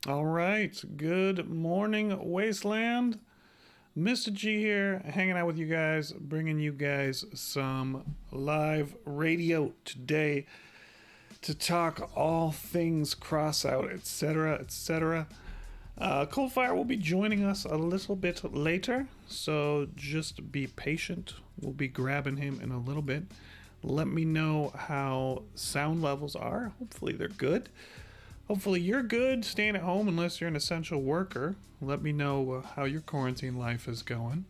All right, good morning, Wasteland. Mr. G here, hanging out with you guys, bringing you guys some live radio today to talk all things Crossout, etc., etc. Coldfire will be joining us a little bit later, so just be patient. We'll be grabbing him in a little bit. Let me know how sound levels are. Hopefully they're good. Hopefully you're good staying at home unless you're an essential worker. Let me know how your quarantine life is going.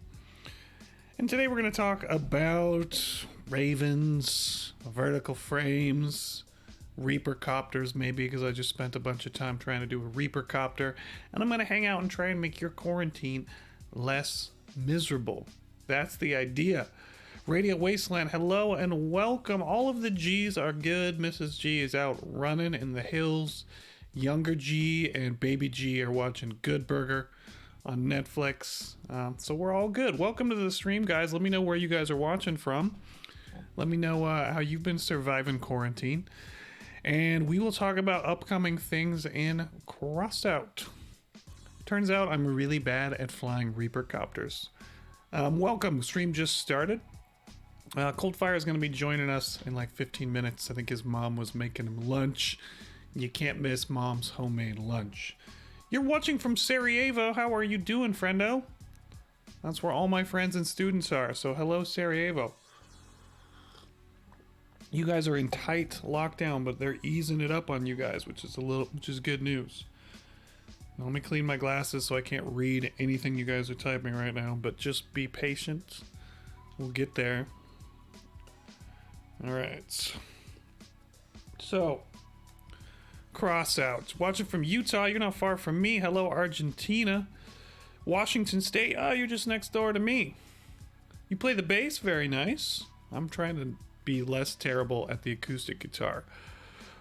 And today we're going to talk about ravens, vertical frames, Reaper copters maybe, because I just spent a bunch of time trying to do a Reaper copter. And I'm going to hang out and try and make your quarantine less miserable. That's the idea. Radio Wasteland, hello and welcome. All of the G's are good. Mrs. G is out running in the hills. Younger G and Baby G are watching Good Burger on Netflix. So we're all good. Welcome to the stream, guys. Let me know where you guys are watching from. Let me know how you've been surviving quarantine. And we will talk about upcoming things in Crossout. Turns out I'm really bad at flying Reaper copters. Welcome. Stream just started. Coldfire is going to be joining us in like 15 minutes. I think his mom was making him lunch. You can't miss mom's homemade lunch. You're watching from Sarajevo. How are you doing, friendo? That's where all my friends and students are. So hello, Sarajevo. You guys are in tight lockdown, but they're easing it up on you guys, which is good news. Now, let me clean my glasses so I can't read anything you guys are typing right now, but just be patient. We'll get there. All right. So, Crossout. Watching from Utah. You're not far from me. Hello, Argentina. Washington State. Oh, you're just next door to me. You play the bass? Very nice. I'm trying to be less terrible at the acoustic guitar.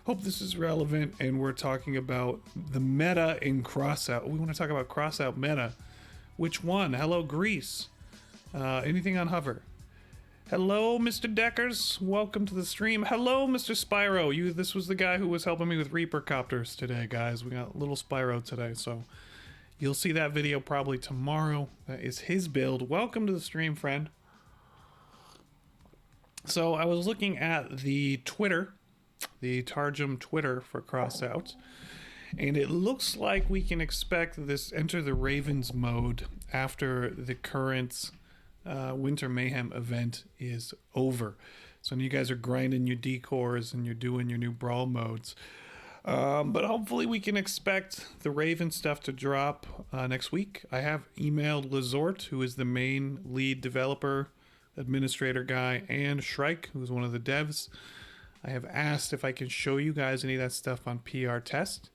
Hope this is relevant, and we're talking about the meta in Crossout. We want to talk about Crossout meta. Which one? Hello, Greece. Anything on hover? Hello, Mr. Deckers. Welcome to the stream. Hello, Mr. Spyro. This was the guy who was helping me with Reaper copters today, guys. We got little Spyro today, so you'll see that video probably tomorrow. That is his build. Welcome to the stream, friend. So I was looking at the Twitter, the Targum Twitter for Crossout, and it looks like we can expect this Enter the Ravens mode after the current Winter Mayhem event is over. So you guys are grinding your decors and you're doing your new brawl modes. But hopefully we can expect the Raven stuff to drop next week. I have emailed Lazort, who is the main lead developer, administrator guy, and Shrike, who's one of the devs. I have asked if I can show you guys any of that stuff on PR test,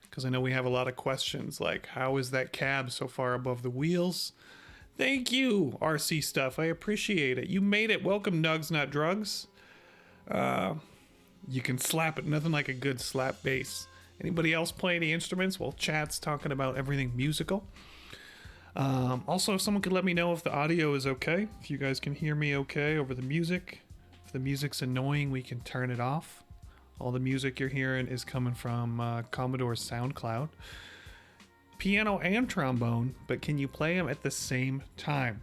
because I know we have a lot of questions like, how is that cab so far above the wheels? Thank you, RC Stuff. I appreciate it. You made it. Welcome, Nugs Not Drugs. You can slap it. Nothing like a good slap bass. Anybody else play any instruments? Well, chat's talking about everything musical. Also, if someone could let me know if the audio is okay, if you guys can hear me okay over the music. If the music's annoying, we can turn it off. All the music you're hearing is coming from Commodore's SoundCloud. Piano and trombone, but can you play them at the same time?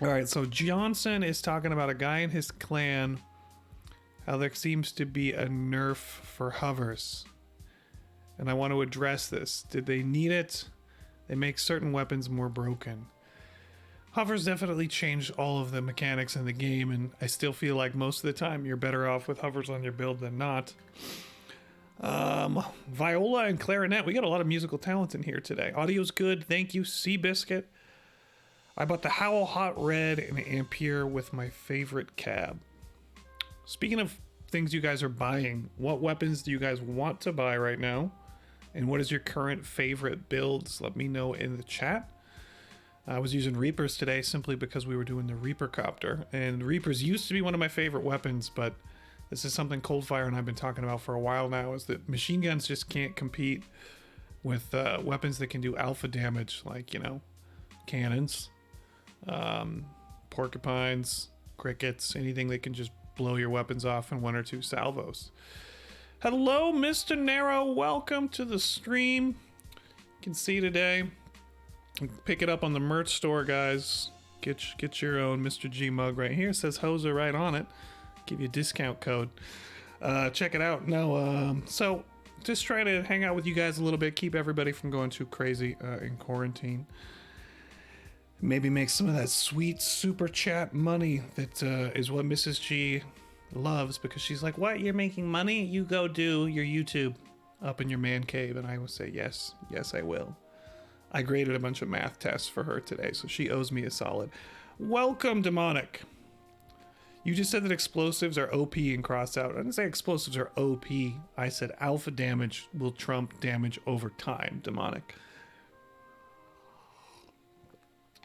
All right, so Johnson is talking about a guy in his clan, how there seems to be a nerf for hovers. And I want to address this. Did they need it? They make certain weapons more broken. Hovers definitely changed all of the mechanics in the game, and I still feel like most of the time you're better off with hovers on your build than not. Viola and clarinet. We got a lot of musical talent in here today. Audio's good. Thank you, Seabiscuit. I bought the Howl Hot Red and Ampere with my favorite cab. Speaking of things you guys are buying, what weapons do you guys want to buy right now? And what is your current favorite builds? Let me know in the chat. I was using Reapers today simply because we were doing the Reaper copter. And Reapers used to be one of my favorite weapons, but this is something Coldfire and I've been talking about for a while now, is that machine guns just can't compete with weapons that can do alpha damage, like, cannons, porcupines, crickets, anything that can just blow your weapons off in one or two salvos. Hello, Mr. Narrow. Welcome to the stream. You can see today. Pick it up on the merch store, guys. Get your own Mr. G mug right here. It says Hoser right on it. Give you a discount code. Check it out. No, so just try to hang out with you guys a little bit. Keep everybody from going too crazy in quarantine. Maybe make some of that sweet super chat money that is what Mrs. G loves, because she's like, what, you're making money? You go do your YouTube up in your man cave. And I will say, yes, I will. I graded a bunch of math tests for her today, so she owes me a solid. Welcome, Demonic. You just said that explosives are OP in Crossout. I didn't say explosives are OP. I said alpha damage will trump damage over time, Demonic.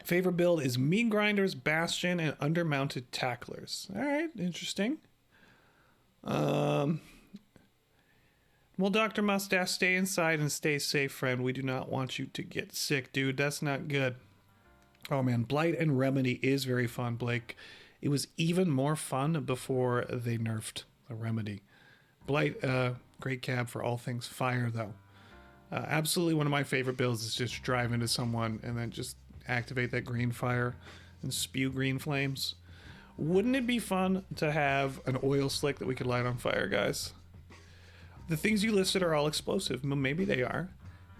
Favorite build is Mean Grinders, Bastion, and Undermounted Tacklers. All right, interesting. Well, Dr. Mustache, stay inside and stay safe, friend. We do not want you to get sick, dude. That's not good. Oh, man. Blight and Remedy is very fun, Blake. It was even more fun before they nerfed the Remedy. Blight, great cab for all things fire, though. Absolutely one of my favorite builds is just drive into someone and then just activate that green fire and spew green flames. Wouldn't it be fun to have an oil slick that we could light on fire, guys? The things you listed are all explosive. Well, maybe they are.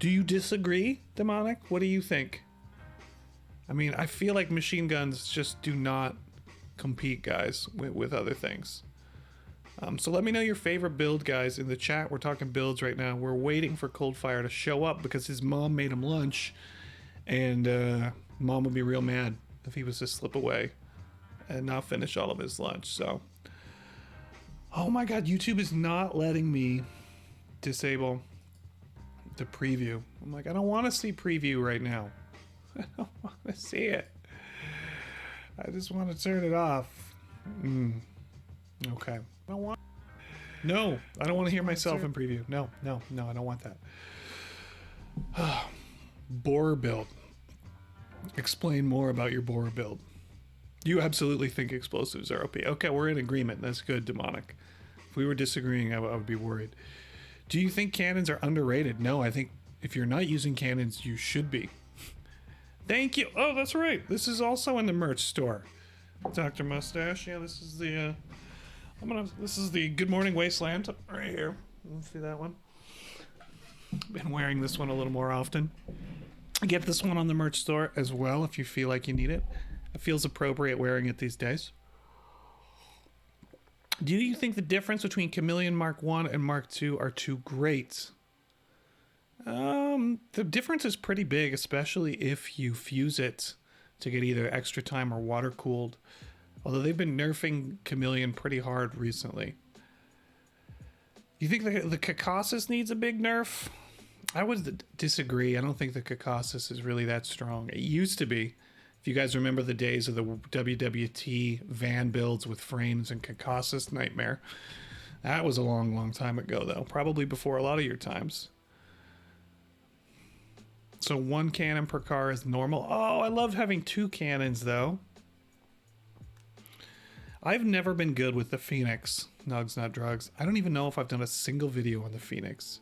Do you disagree, Demonic? What do you think? I mean, I feel like machine guns just do not compete, guys, with other things. So let me know your favorite build, guys, in the chat. We're talking builds right now. We're waiting for Coldfire to show up because his mom made him lunch, and mom would be real mad if he was to slip away and not finish all of his lunch. So, oh my god, YouTube is not letting me disable the preview. I'm like, I don't want to see preview right now. I don't want to see it. I just want to turn it off. Okay. No, I don't want to hear myself in preview. No, I don't want that. Borer build. Explain more about your borer build. You absolutely think explosives are OP. Okay, we're in agreement. That's good, Demonic. If we were disagreeing, I would be worried. Do you think cannons are underrated? No, I think if you're not using cannons, you should be. Thank you. Oh, that's right. This is also in the merch store. Dr. Mustache. Yeah, this is the this is the Good Morning Wasteland right here. Let's see that one. Been wearing this one a little more often. Get this one on the merch store as well if you feel like you need it. It feels appropriate wearing it these days. Do you think the difference between Chameleon Mark 1 and Mark 2 are too great? The difference is pretty big, especially if you fuse it to get either extra time or water cooled. Although they've been nerfing Chameleon pretty hard recently. You think the Caucasus needs a big nerf? I would disagree. I don't think the Caucasus is really that strong. It used to be. If you guys remember the days of the WWT van builds with frames and Caucasus nightmare. That was a long time ago, though. Probably before a lot of your times. So 1 cannon per car is normal. Oh, I love having 2 cannons, though. I've never been good with the Phoenix. Nugs, not drugs. I don't even know if I've done a single video on the Phoenix.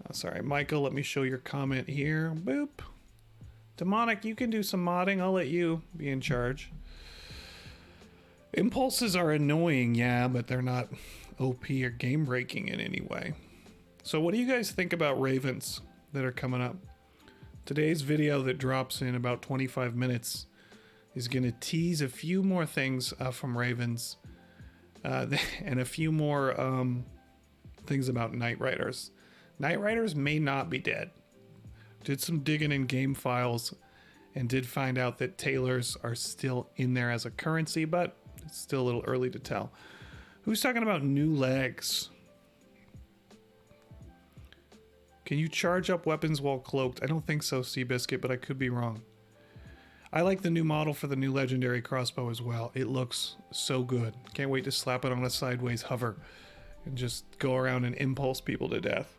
Oh, sorry, Michael, let me show your comment here. Boop. Demonic, you can do some modding. I'll let you be in charge. Impulses are annoying, yeah, but they're not OP or game-breaking in any way. So what do you guys think about Ravens that are coming up? Today's video that drops in about 25 minutes is going to tease a few more things from Ravens and a few more things about Night Riders. Night Riders may not be dead. Did some digging in game files and did find out that tailors are still in there as a currency, but it's still a little early to tell. Who's talking about new legs? Can you charge up weapons while cloaked? I don't think so, Seabiscuit, but I could be wrong. I like the new model for the new legendary crossbow as well. It looks so good. Can't wait to slap it on a sideways hover and just go around and impulse people to death.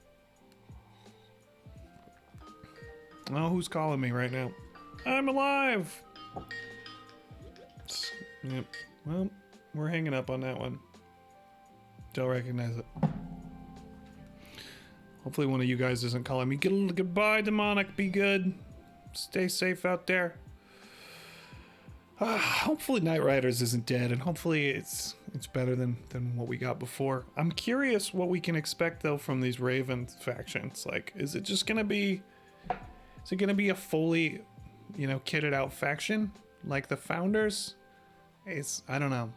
Oh, who's calling me right now? I'm alive! Yep. Well, we're hanging up on that one. Don't recognize it. Hopefully one of you guys isn't calling me. Goodbye, demonic. Be good. Stay safe out there. Hopefully Night Riders isn't dead, and hopefully it's better than what we got before. I'm curious what we can expect though from these Raven factions. Like, is it gonna be a fully, kitted out faction like the Founders? I don't know.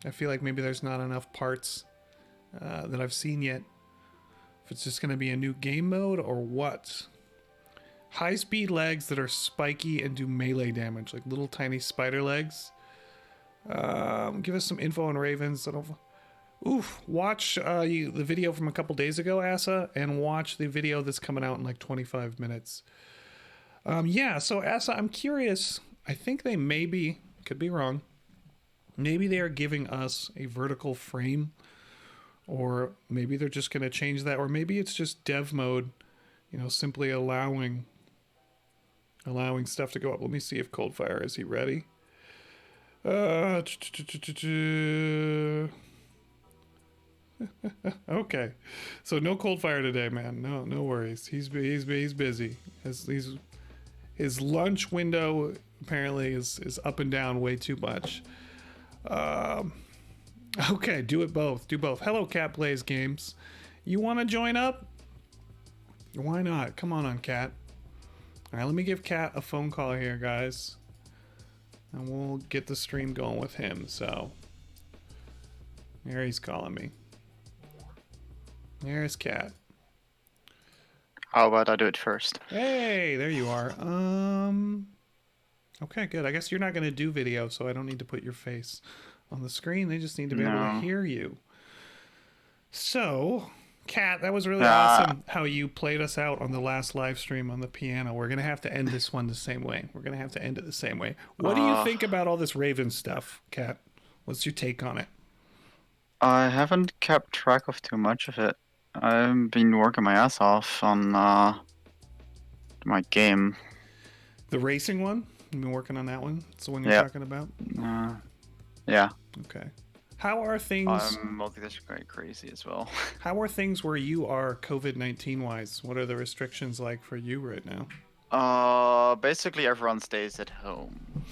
I feel like maybe there's not enough parts that I've seen yet. If it's just gonna be a new game mode or what? High-speed legs that are spiky and do melee damage, like little tiny spider legs. Give us some info on Ravens. Watch the video from a couple days ago, Asa, and watch the video that's coming out in like 25 minutes. So Asa, I'm curious. I think they could be wrong, maybe they are giving us a vertical frame, or maybe they're just going to change that, or maybe it's just dev mode, simply allowing stuff to go up. Let me see if Coldfire, is he ready? Okay, so no Coldfire today, man. No worries. He's busy. His lunch window apparently is up and down way too much. Okay, do both. Hello, Cat Plays Games. You want to join up? Why not? Come on, Cat. All right, let me give Cat a phone call here, guys, and we'll get the stream going with him. So here he's calling me. There's Cat. How about I do it first? Hey, there you are. Okay, good. I guess you're not going to do video, so I don't need to put your face on the screen. They just need to be able to hear you. So, Kat, that was really awesome how you played us out on the last live stream on the piano. We're going to have to end this one the same way. We're going to have to end it the same way. What do you think about all this Raven stuff, Kat? What's your take on it? I haven't kept track of too much of it. I've been working my ass off on my game. The racing one? You've been working on that one? That's the one you're talking about? Yeah. Okay. How are things? Multitasking quite crazy as well. How are things where you are COVID-19 wise? What are the restrictions like for you right now? Basically everyone stays at home.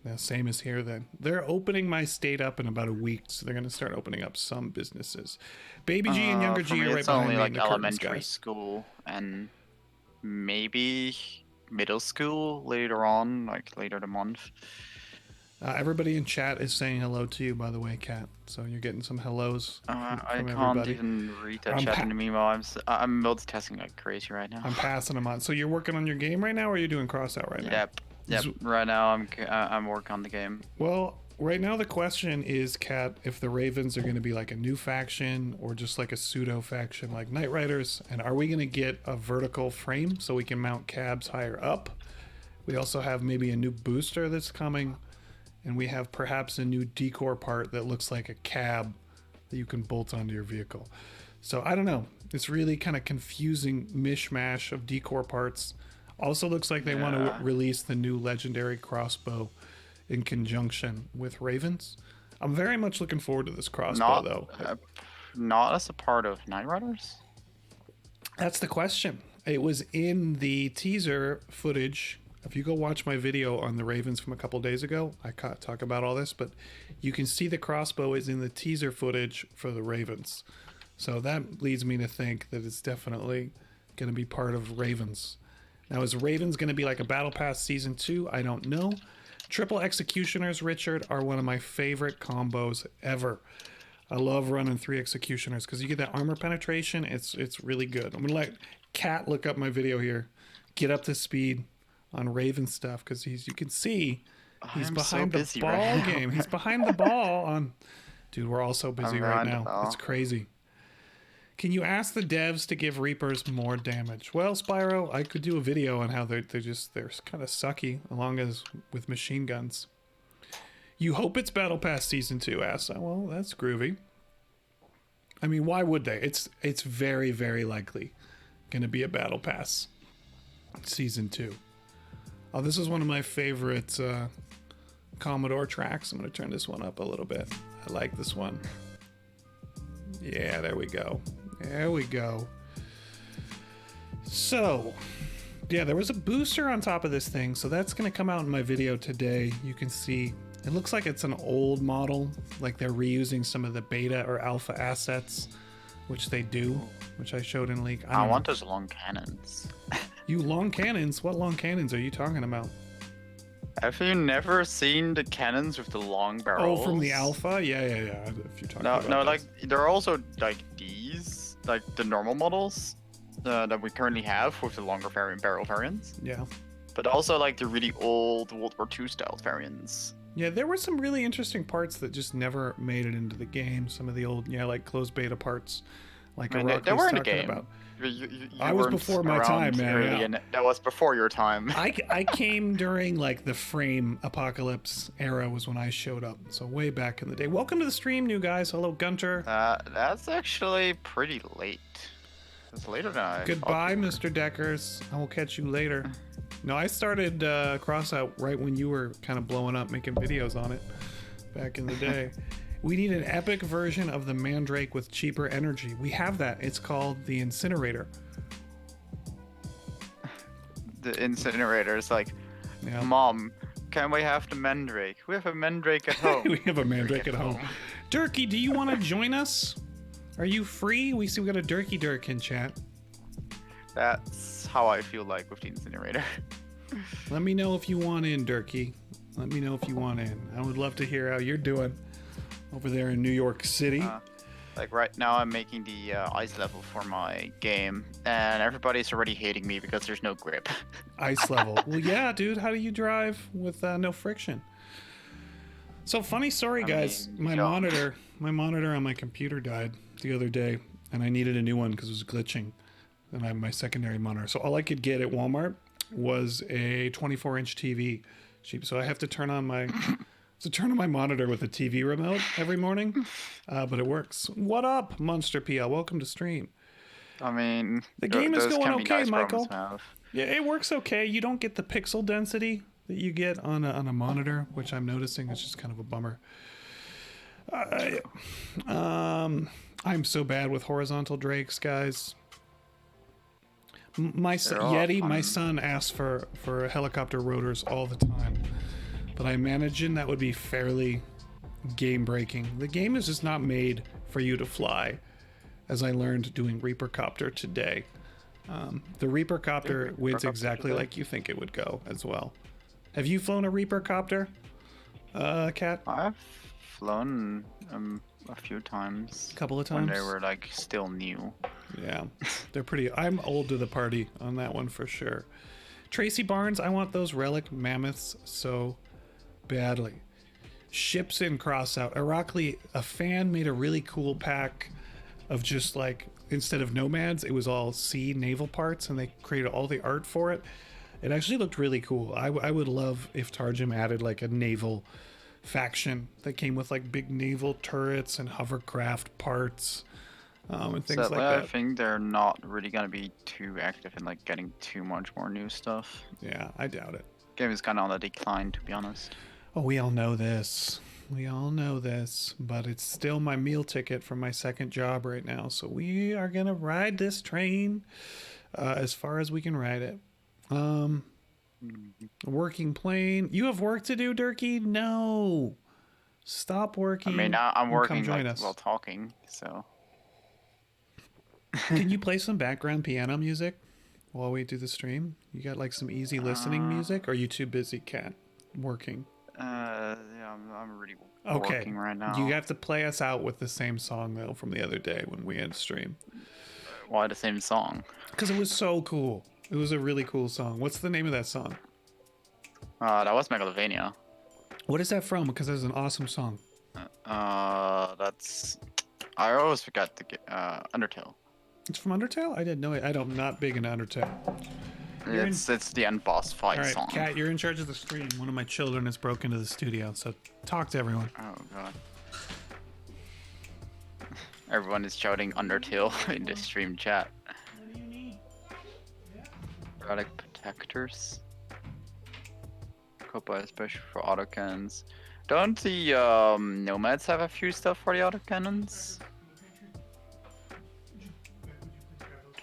Yeah, same as here then. They're opening my state up in about a week, so they're going to start opening up some businesses. Baby G and Younger G are right behind me in the curtains, guys. It's only like elementary school and maybe middle school later on, like later the month. Everybody in chat is saying hello to you, by the way, Kat. So you're getting some hellos from I can't everybody. even read that chat in the meanwhile. I'm multitasking like crazy right now. I'm passing them on. So you're working on your game right now, or are you doing Crossout right now? Yep. Right now I'm working on the game. Well, right now the question is, Kat, if the Ravens are going to be like a new faction or just like a pseudo faction like Night Riders, and are we going to get a vertical frame so we can mount cabs higher up? We also have maybe a new booster that's coming. And we have perhaps a new decor part that looks like a cab that you can bolt onto your vehicle. So I don't know. It's really kind of confusing mishmash of decor parts. Also looks like they want to release the new legendary crossbow in conjunction with Ravens. I'm very much looking forward to this crossbow, though. Not as a part of Night Riders? That's the question. It was in the teaser footage. If you go watch my video on the Ravens from a couple days ago, I talk about all this, but you can see the crossbow is in the teaser footage for the Ravens. So that leads me to think that it's definitely going to be part of Ravens. Now, is Ravens going to be like a Battle Pass Season 2? I don't know. Triple Executioners, Richard, are one of my favorite combos ever. I love running 3 Executioners because you get that armor penetration. It's really good. I'm going to let Kat look up my video here, get up to speed on Raven stuff, because you can see he's behind the ball game. He's behind the ball on. Dude, we're all so busy right now. It's crazy. Can you ask the devs to give Reapers more damage? Well, Spyro, I could do a video on how they're kind of sucky, along as with machine guns. You hope it's Battle Pass Season 2, Asa. Well, that's groovy. I mean, why would they? It's very, very likely going to be a Battle Pass Season 2. Oh, this is one of my favorite Commodore tracks. I'm going to turn this one up a little bit. I like this one. Yeah, there we go. There we go. So, yeah, there was a booster on top of this thing, so that's going to come out in my video today. You can see it looks like it's an old model, like they're reusing some of the beta or alpha assets, which they do, which I showed in leak. I want those long cannons. You long cannons? What long cannons are you talking about? Have you never seen the cannons with the long barrels? Oh, from the alpha? Yeah. If you're talking about no, those. like there are also like these, like the normal models that we currently have with the longer barrel variants. Yeah. But also like the really old World War II style variants. Yeah, there were some really interesting parts that just never made it into the game. Some of the old, like closed beta parts, like Iraq they was were in the talking game. about. You I was before my time, man. Yeah. That was before your time. I came during like the frame apocalypse era was when I showed up. So way back in the day. Welcome to the stream, new guys. Hello, Gunter. That's actually pretty late. It's later than I Goodbye, Mr. Deckers. I will catch you later. No, I started Crossout right when you were kind of blowing up, making videos on it back in the day. We need an epic version of the Mandrake with cheaper energy. We have that. It's called the Incinerator. The incinerator is like, Yeah. Mom, can we have the Mandrake? We have a Mandrake at home. We have a Mandrake at home. Dirky, do you want to join us? Are you free? We see we got a Dirky Dirk in chat. That's how I feel like with the incinerator. Let me know if you want in, Dirky. Let me know if you want in. I would love to hear how you're doing over there in New York City. Like right now I'm making the ice level for my game and everybody's already hating me because there's no grip. Ice level. Well, yeah, dude. How do you drive with no friction? So funny story, guys. My monitor on my computer died the other day and I needed a new one because it was glitching. And I have my secondary monitor. So all I could get at Walmart was a 24-inch TV. Cheap. So I have to turn on my monitor with a TV remote every morning. But it works. What up, Monster PL? Welcome to stream. I mean, the game is going okay, nice Michael. Yeah, it works okay. You don't get the pixel density that you get on a monitor, which I'm noticing is just kind of a bummer. I'm so bad with horizontal drakes, guys. My son asks for helicopter rotors all the time, but I imagine that would be fairly game breaking. The game is just not made for you to fly, as I learned doing Reaper Copter today. The Reaper Copter wins exactly like you think it would go as well. Have you flown a Reaper Copter, Kat? I've flown a few times. A couple of times? When they were like still new. Yeah, they're pretty. I'm old to the party on that one for sure. Tracy Barnes, I want those relic mammoths so badly. Ships in Crossout. Ironically, a fan made a really cool pack of just like, instead of nomads, it was all sea naval parts, and they created all the art for it. It actually looked really cool. I would love if Tarjum added like a naval faction that came with like big naval turrets and hovercraft parts. And things like that. I think they're not really gonna be too active in like getting too much more new stuff. Yeah, I doubt it. Game is kind of on the decline, to be honest. Oh, we all know this. We all know this, but it's still my meal ticket for my second job right now. So we are gonna ride this train as far as we can ride it. Working plane. You have work to do, Dirky? No. Stop working. I mean, I'm working like, while talking, so. Can you play some background piano music while we do the stream? You got like some easy listening music, or are you too busy, Kat, working? Yeah, I'm really working right now. You have to play us out with the same song though from the other day when we had stream. Why the same song? Because it was so cool. It was a really cool song. What's the name of that song? That was Megalovania. What is that from? Because it's an awesome song. That's. I always forget to get Undertale. It's from Undertale? I didn't know it. I'm not big into Undertale. It's the end boss fight song. All right, Kat, you're in charge of the stream. One of my children has broken into the studio, so talk to everyone. Oh god. Everyone is shouting Undertale in the stream chat. What do you need? Relic protectors. Copa especially for autocannons. Don't the nomads have a few stuff for the autocannons?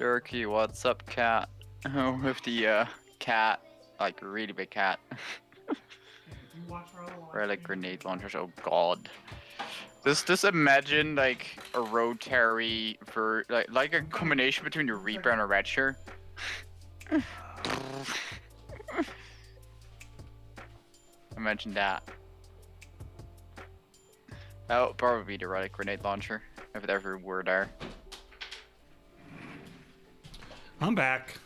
Dirky, what's up, cat? With the cat, like really big cat. Relic grenade launchers. Oh god. Just imagine like a rotary for like a combination between a Reaper and a Ratcher. Imagine that. That would probably be the relic grenade launcher if there ever were there. I'm back.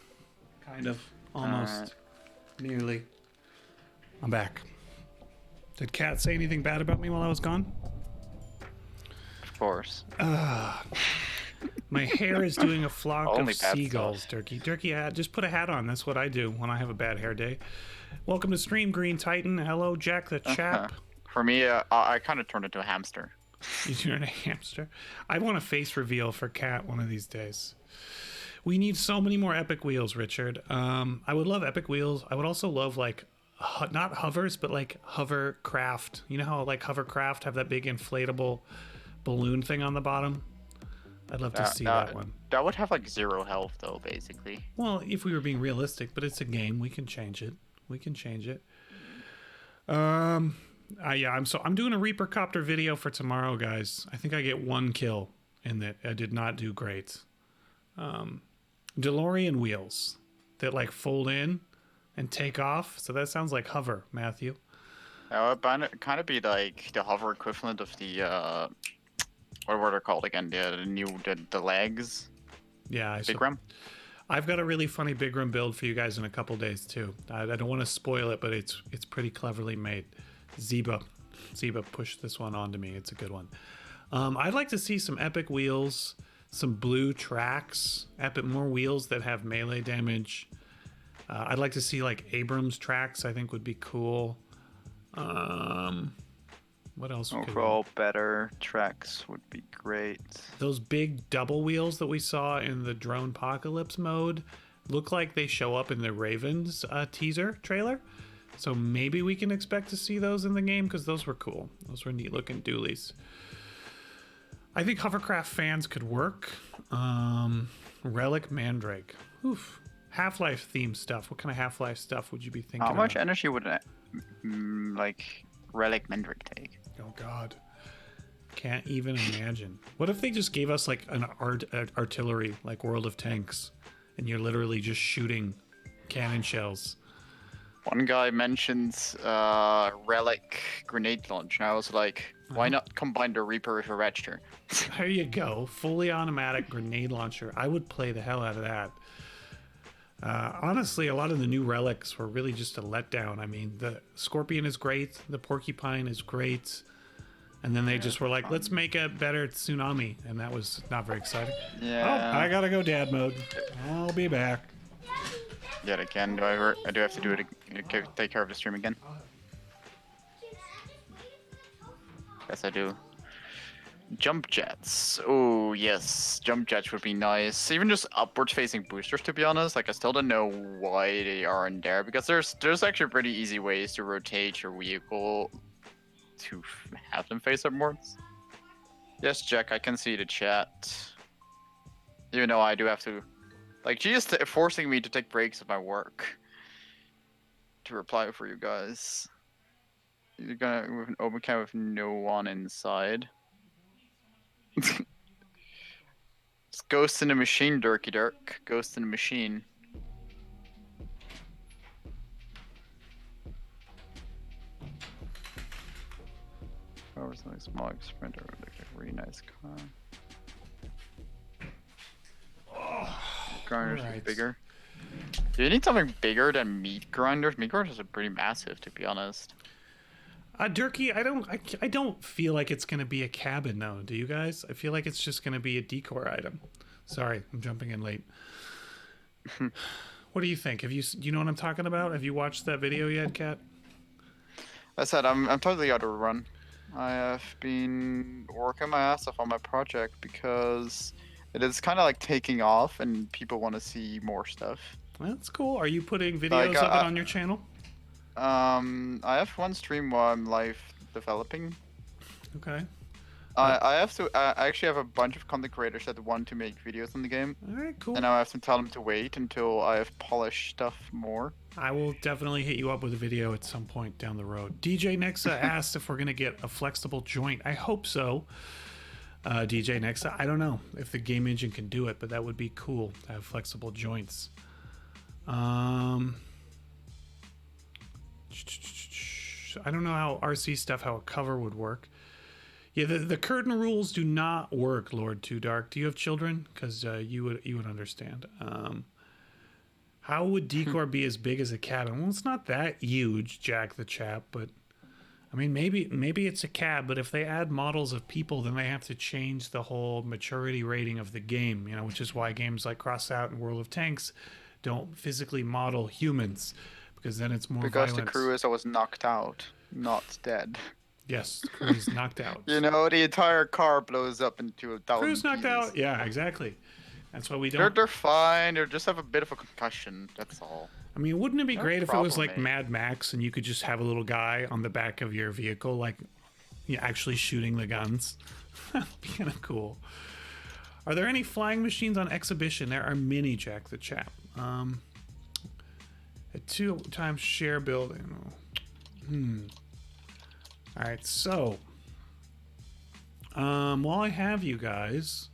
Kind of. Almost. Nearly. I'm back. Did Kat say anything bad about me while I was gone? Of course. My hair is doing a flock Only of bad seagulls, stuff. Dirky. Dirky, just put a hat on. That's what I do when I have a bad hair day. Welcome to stream, Green Titan. Hello, Jack the Chap. For me, I kind of turned into a hamster. You turn a hamster. I want a face reveal for Kat one of these days. We need so many more epic wheels, Richard. I would love epic wheels. I would also love like not hovers, but like hovercraft. You know how like hovercraft have that big inflatable balloon thing on the bottom? I'd love to see that one. That would have like 0 health though, basically. Well, if we were being realistic, but it's a game, we can change it. We can change it. Yeah, I'm doing a Reaper Copter video for tomorrow, guys. I think I get 1 kill in that. I did not do great. DeLorean wheels that like fold in and take off. So that sounds like hover, Matthew. It would kind of be like the hover equivalent of the what were they called again? The legs. Yeah, Big Ram. I've got a really funny Big Ram build for you guys in a couple days too. I don't want to spoil it, but it's pretty cleverly made. Zeba pushed this one onto me. It's a good one. I'd like to see some epic wheels, some blue tracks, more wheels that have melee damage. I'd like to see like Abrams tracks. I think would be cool. What else? Overall, better tracks would be great. Those big double wheels that we saw in the drone apocalypse mode look like they show up in the Ravens teaser trailer. So maybe we can expect to see those in the game because those were cool. Those were neat looking dualies. I think hovercraft fans could work. Relic Mandrake. Oof. Half-Life themed stuff. What kind of Half-Life stuff would you be thinking? How much energy would like Relic Mandrake take? Oh god, can't even imagine. What if they just gave us like an artillery like World of Tanks, and you're literally just shooting cannon shells? One guy mentions Relic grenade launch, and I was like, why not combine the Reaper with a Ratcher? There you go, fully automatic grenade launcher. I would play the hell out of that. Honestly, a lot of the new relics were really just a letdown. I mean, the Scorpion is great, the Porcupine is great, and then they just were like, let's make a better Tsunami, and that was not very exciting. Yeah. Oh, I gotta go dad mode. I'll be back. Yet again, I do have to do it. Take care of the stream again. Yes, I do. Jump jets. Oh yes, jump jets would be nice. Even just upwards facing boosters, to be honest. Like I still don't know why they aren't there, because there's actually pretty easy ways to rotate your vehicle to have them face upwards. Yes, Jack, I can see the chat. Even though I do have to, like, she is forcing me to take breaks of my work to reply for you guys. You're gonna with an open cam with no one inside. It's Ghost in the Machine, Dirky Dirk. Ghost in the Machine. Oh, it's like small sprinter, like a really nice car. Grinders Alright. is bigger. Do you need something bigger than meat grinders? Meat grinders are pretty massive, to be honest. Dirky, I don't feel like it's gonna be a cabin though. Do you guys? I feel like it's just gonna be a decor item. Sorry, I'm jumping in late. What do you think? Do you know what I'm talking about? Have you watched that video yet, Kat? I said I'm totally out of run. I have been working my ass off on my project because it is kind of like taking off, and people want to see more stuff. Well, that's cool. Are you putting videos of it on your channel? I have one stream while I'm live developing. Okay. I have to. I actually have a bunch of content creators that want to make videos on the game, All right, cool. and now I have to tell them to wait until I have polished stuff more. I will definitely hit you up with a video at some point down the road. DJ Nexa asked if we're going to get a flexible joint. I hope so. DJ Nexa, I don't know if the game engine can do it, but that would be cool to have flexible joints. I don't know how RC stuff, how a cover would work. Yeah, the curtain rules do not work, Lord Too Dark. Do you have children? Because you would understand. How would decor be as big as a cabin? Well, it's not that huge, Jack the Chap, but I mean, maybe it's a cab, but if they add models of people, then they have to change the whole maturity rating of the game, which is why games like Crossout and World of Tanks don't physically model humans, because then it's more because violence. The crew is always knocked out, not dead. Yes, the crew is knocked out. The entire car blows up into 1,000 Crew's knocked pieces. out? Yeah, exactly. That's why we don't... They're fine, they just have a bit of a concussion, that's all. I mean, wouldn't it be great if it was like mate. Mad Max and you could just have a little guy on the back of your vehicle, like actually shooting the guns? That'd be kind of cool. Are there any flying machines on exhibition? There are many, Jack the Chap. A 2 times share building. All right, so while I have you guys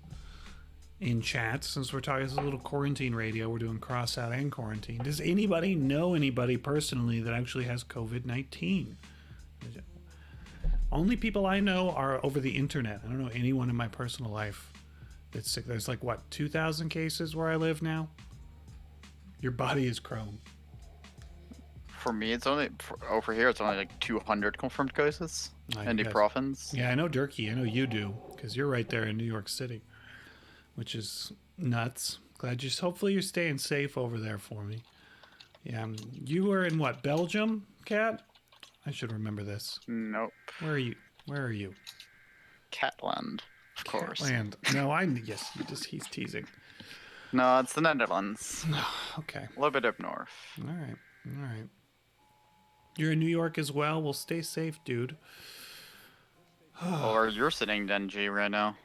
in chat, since we're talking, this is a little quarantine radio, we're doing Crossout and quarantine. Does anybody know anybody personally that actually has COVID-19? Only people I know are over the internet. I don't know anyone in my personal life that's sick. There's like, what, 2,000 cases where I live now? Your body is chrome. For me, it's only over here. It's only like 200 confirmed cases in the province. Yeah, I know Dirky. I know you do, because you're right there in New York City, which is nuts. Hopefully you're staying safe over there for me. Yeah, you were in what, Belgium, Cat? I should remember this. Nope. Where are you? Catland, of course. Catland. No, yes. He's teasing. No, it's the Netherlands. Okay. A little bit up north. All right. You're in New York as well. Well, stay safe, dude. Or you're sitting in G right now.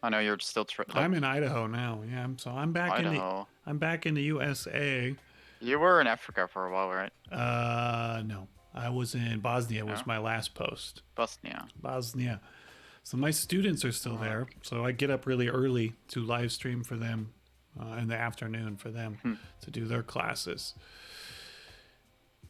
I know you're still. I'm in Idaho now. Yeah, so I'm back Idaho. I'm back in the USA. You were in Africa for a while, right? No. I was in Bosnia. Was my last post. Bosnia. So my students are still there. So I get up really early to live stream for them in the afternoon for them to do their classes.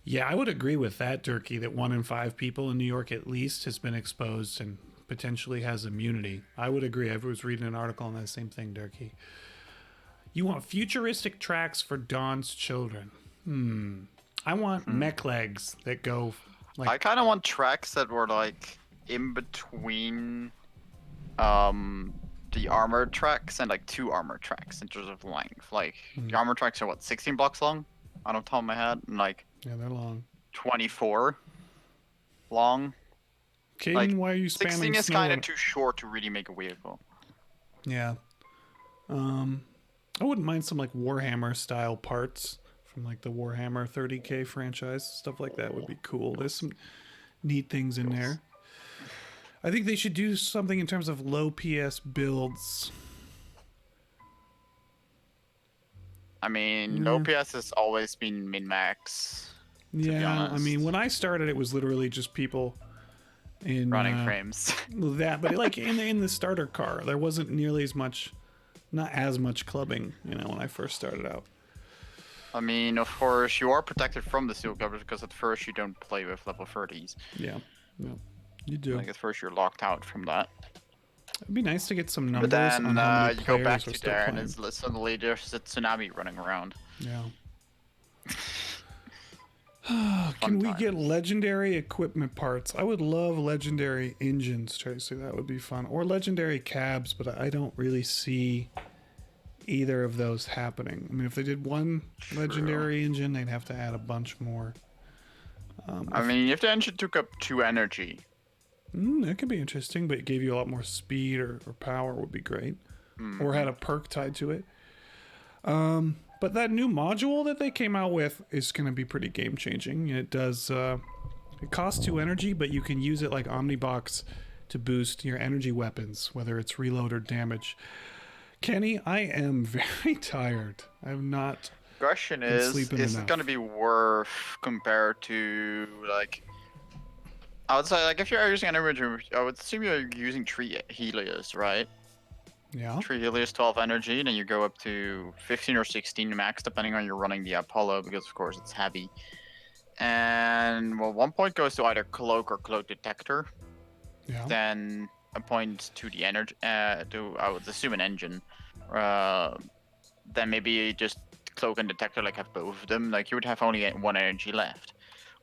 Yeah, I would agree with that, Dirky, that 1 in 5 people in New York at least has been exposed and potentially has immunity. I would agree. I was reading an article on that same thing, Dirky. You want futuristic tracks for Dawn's children. I want mech legs that go like... I kind of want tracks that were like in between the armored tracks and like 2 armored tracks in terms of length. Like the armored tracks are what, 16 blocks long? On the top of my head, and like yeah, they're long. 24 long. Caden, like, why are you spamming 16 is snow? kind of too short to really make a vehicle. Yeah. I wouldn't mind some like Warhammer style parts from like the Warhammer 30K franchise. Stuff like that would be cool. There's some neat things in there. I think they should do something in terms of low PS builds. I mean, low PS has always been min-max. Yeah, I mean, when I started, it was literally just people in running frames. That, but like in the starter car, there wasn't nearly as much, not as much clubbing, when I first started out. I mean, of course, you are protected from the steel clubbers because at first you don't play with level 30s. Yeah, you do. Like at first you're locked out from that. It'd be nice to get some numbers but then, on how many you go back players to are there still and suddenly there's a tsunami running around. Yeah. Can we get legendary equipment parts? I would love legendary engines, Tracy. That would be fun. Or legendary cabs, but I don't really see either of those happening. I mean, if they did one legendary engine, they'd have to add a bunch more. I mean, if the engine took up 2 energy. That could be interesting, but it gave you a lot more speed or power would be great. Or had a perk tied to it. But that new module that they came out with is going to be pretty game changing. It does, it costs 2 energy, but you can use it like Omnibox to boost your energy weapons, whether it's reload or damage. Kenny, I am very tired. I'm not. Question is it going to be worth compared to, like, I would say, like, if you're using energy, I would assume you're using 3 Helios, right? Yeah. 3 Helios, 12 energy, and then you go up to 15 or 16 max, depending on you're running the Apollo, because of course it's heavy. And, well, 1 point goes to either cloak or cloak detector. Yeah. Then a point to the energy, to, I would assume, an engine. Then maybe just cloak and detector, like, have both of them. Like, you would have only 1 energy left.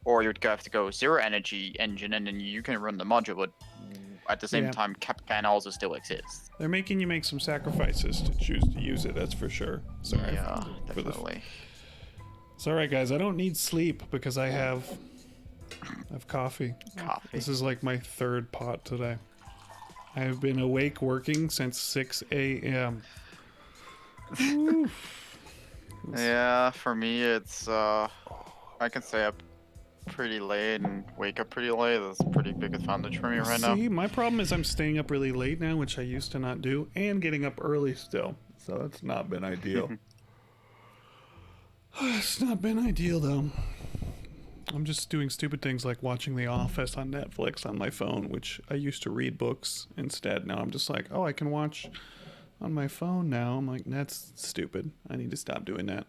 Or you'd have to go 0 energy engine, and then you can run the module, but at the same time, Cap can also still exist. They're making you make some sacrifices to choose to use it, that's for sure. Sorry. Yeah, definitely. It's alright, guys. I don't need sleep because I have coffee. This is like my 3rd pot today. I have been awake working since 6 a.m. Yeah, for me, it's, I can stay up pretty late and wake up pretty late. That's a pretty big advantage for me right now. See, my problem is I'm staying up really late now, which I used to not do, and getting up early still. So that's not been ideal. It's not been ideal, though. I'm just doing stupid things like watching The Office on Netflix on my phone, which I used to read books instead. Now I'm just like, oh, I can watch on my phone now. I'm like, that's stupid. I need to stop doing that.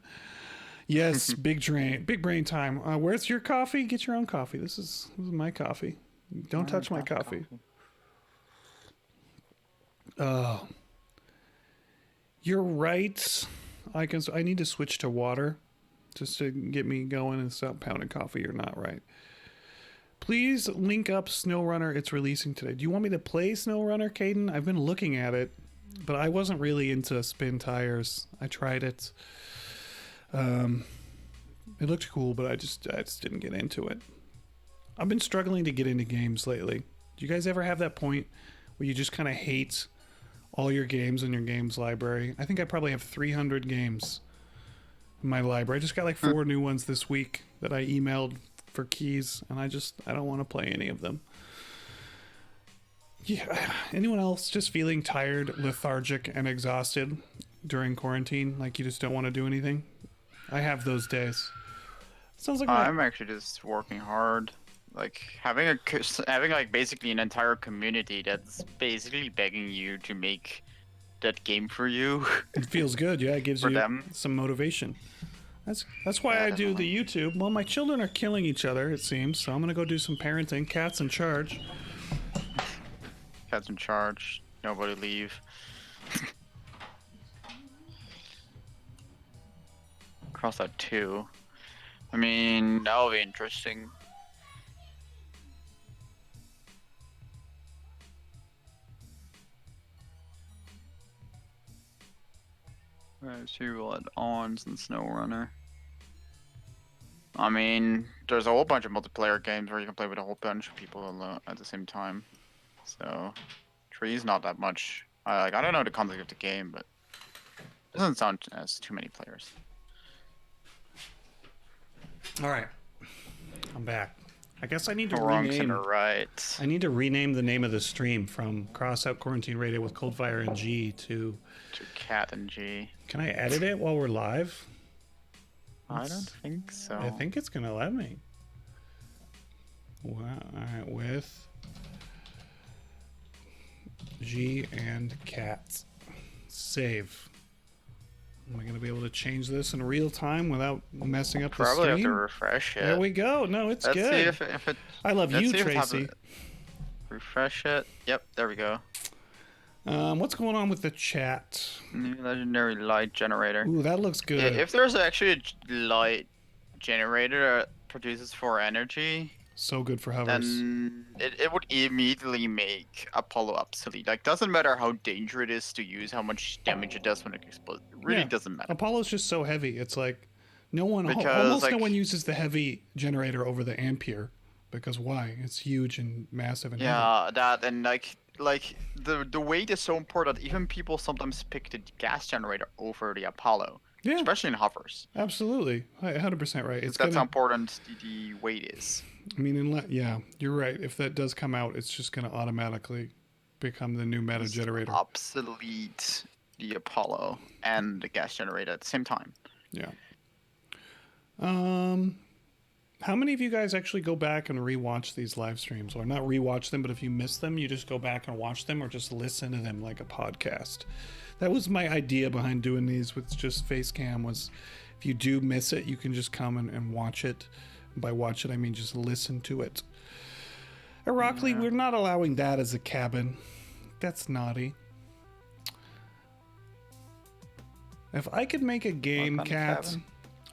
Yes, big brain time. Where's your coffee? Get your own coffee. This is my coffee. Don't touch my coffee. You're right. I need to switch to water just to get me going and stop pounding coffee. You're not right. Please link up SnowRunner. It's releasing today. Do you want me to play SnowRunner, Caden? I've been looking at it, but I wasn't really into spin tires. I tried it. It looked cool, but I just didn't get into it. I've been struggling to get into games lately. Do you guys ever have that point where you just kind of hate all your games in your games library? I think I probably have 300 games in my library. I just got like 4 new ones this week that I emailed for keys, and I don't want to play any of them. Yeah. Anyone else just feeling tired, lethargic, and exhausted during quarantine? Like you just don't want to do anything? I have those days. Sounds like I'm actually just working hard, like having like basically an entire community that's basically begging you to make that game for you. It feels good, yeah. It gives you some motivation. That's why I do the YouTube. Well, my children are killing each other, it seems, so I'm gonna go do some parenting. Cats in charge. Cats in charge. Nobody leave. Crossout 2. I mean, that'll be interesting. Right, so you will add ons and SnowRunner. I mean, there's a whole bunch of multiplayer games where you can play with a whole bunch of people at the same time. So, 3 is not that much. I don't know the concept of the game, but it doesn't sound as too many players. All right, I'm back. I guess I need to I need to rename the name of the stream from Crossout Quarantine Radio with Coldfire and G to Cat and G. Can I edit it while we're live? I don't think so. I think it's gonna let me. Wow. All right, with G and Cat. Save. Am I going to be able to change this in real time without messing up the stream? Probably have to refresh it. There we go. No, it's good. Let's see if it... I love you, Tracy. Refresh it. Yep, there we go. What's going on with the chat? New legendary light generator. Ooh, that looks good. Yeah, if there's actually a light generator that produces 4 energy... So good for hovers. Then it would immediately make Apollo obsolete. Like, doesn't matter how dangerous it is to use, how much damage it does when it explodes. It really doesn't matter. Apollo's just so heavy. It's like almost no one uses the heavy generator over the ampere, because why? It's huge and massive and heavy. That and like the weight is so important that even people sometimes pick the gas generator over the Apollo Yeah, especially in hovers. absolutely. 100% right. It's That's how gonna. important the weight is. I mean, yeah, you're right. If that does come out, it's just gonna automatically become the new meta Just generator. obsolete the Apollo and the gas generator at the same time. Yeah. How many of you guys actually go back and rewatch these live streams, or not rewatch them, but if you miss them, you just go back and watch them, or just listen to them like a podcast? That was my idea behind doing these with just Facecam. Was if you do miss it, you can just come and watch it. By watch it, I mean just listen to it. Ironically, we're not allowing that as a cabin. That's naughty. If I could make a game, Cat,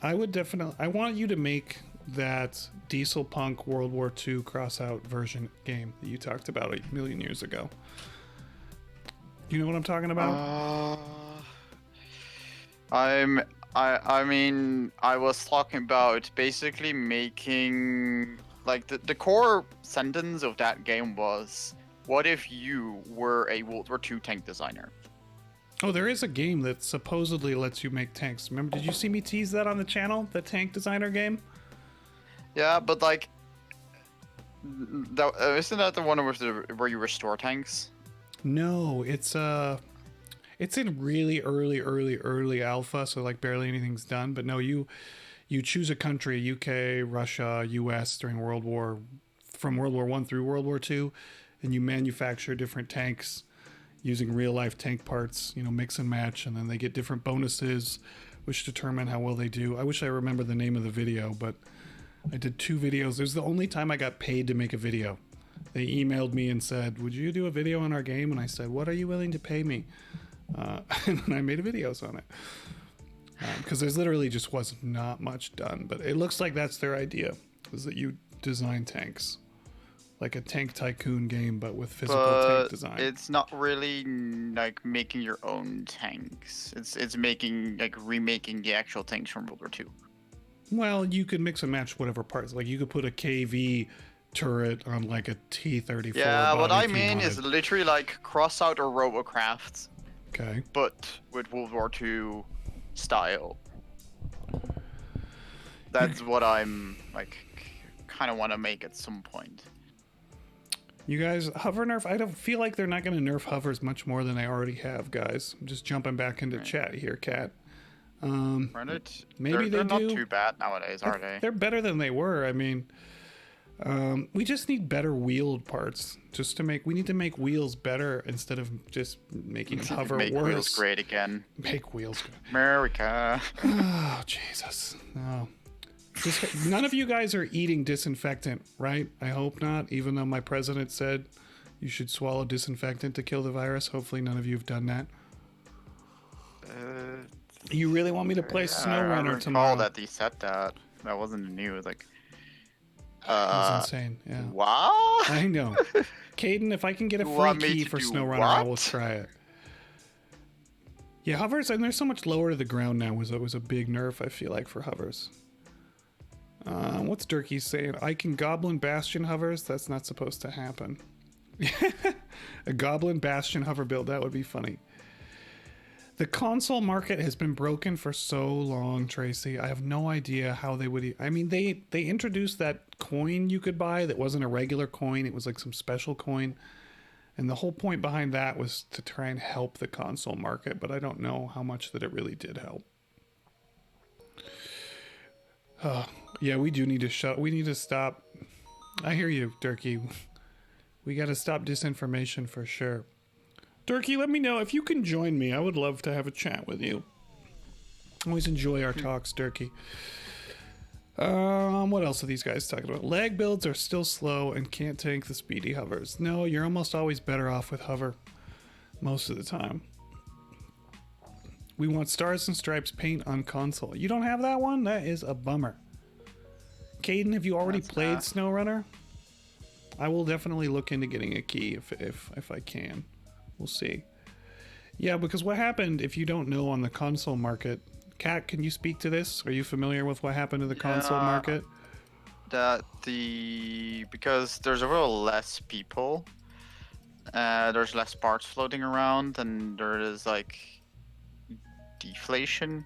I would definitely. I want you to make that Diesel Punk World War II Crossout version game that you talked about 8 million years ago. You know what I'm talking about? I mean, I was talking about basically making, like, the core sentence of that game was, what if you were a World War II tank designer? Oh, there is a game that supposedly lets you make tanks. Remember, did you see me tease that on the channel? The tank designer game? Yeah, but like, isn't that the one where you restore tanks? No, it's in really early alpha, so like barely anything's done. But no, you choose a country, UK, Russia, US during World War, from World War I through World War II, and you manufacture different tanks using real life tank parts, mix and match, and then they get different bonuses which determine how well they do. I wish I remember the name of the video, but I did 2 videos. It was the only time I got paid to make a video. They emailed me and said, would you do a video on our game? And I said, what are you willing to pay me? And then I made videos on it. Because there's literally just was not much done. But it looks like that's their idea, is that you design tanks. Like a tank tycoon game, but with physical tank design. It's not really like making your own tanks. It's making, like, remaking the actual tanks from World War II. Well, you could mix and match whatever parts. Like, you could put a KV turret on, like, a T-34. Yeah, what I mean is literally like Crossout or Robocraft. Okay. But with World War II style. That's what I'm, like, kind of want to make at some point. You guys, hover nerf, I don't feel like they're not going to nerf hovers much more than they already have, guys. I'm just jumping back into chat here, Cat. Maybe they're not too bad nowadays, are they? They're better than they were. I mean, we just need better wheeled parts. We need to make wheels better instead of just making hover make worse. Make wheels great again. Make wheels good. America. Oh, Jesus. No. None of you guys are eating disinfectant, right? I hope not, even though my president said you should swallow disinfectant to kill the virus. Hopefully none of you have done that. You really want me to play SnowRunner tomorrow? That he said that. That wasn't the news. Like, that's insane. Yeah. What? I know. Caden, if I can get a free key for SnowRunner, I will try it. Yeah, hovers, and they're so much lower to the ground now. Was a big nerf, I feel like, for hovers. What's Dirky saying? I can Goblin Bastion hovers? That's not supposed to happen. A Goblin Bastion hover build, that would be funny. The console market has been broken for so long, Tracy. I have no idea how they would... I mean, they introduced that coin you could buy that wasn't a regular coin. It was like some special coin. And the whole point behind that was to try and help the console market, but I don't know how much that it really did help. Yeah, we do need to we need to stop. I hear you, Dirky. We got to stop disinformation for sure. Dirky, let me know if you can join me. I would love to have a chat with you. Always enjoy our talks, Dirky. What else are these guys talking about? Lag builds are still slow and can't tank the speedy hovers. No, you're almost always better off with hover. Most of the time. We want Stars and Stripes paint on console. You don't have that one? That is a bummer. Caden, have you already played SnowRunner? I will definitely look into getting a key if I can. We'll see. Yeah, because what happened, if you don't know, on the console market... Kat, can you speak to this? Are you familiar with what happened to the console market? Because there's a little less people, there's less parts floating around, and there is, like, deflation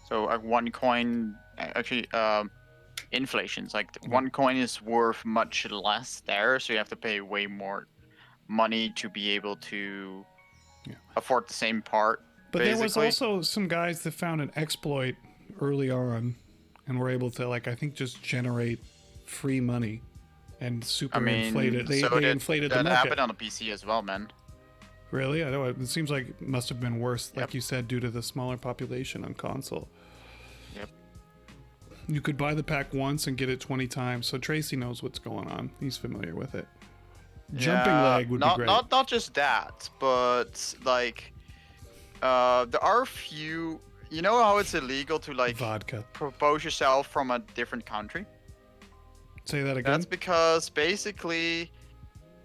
So one coin, actually, inflation's like one coin is worth much less there, so you have to pay way more money to be able to afford the same part. But basically. there was also some guys that found an exploit early on and were able to, like, I think just generate free money and super inflate it. They inflated the market. That happened on the PC as well, man. Really? I know it seems like it must have been worse, like you said, due to the smaller population on console. Yep. You could buy the pack once and get it 20 times, so Tracy knows what's going on. He's familiar with it. Jumping leg would be great. Not just that, but like there are a few. You know how it's illegal to like vodka propose yourself from a different country? Say that again. That's because basically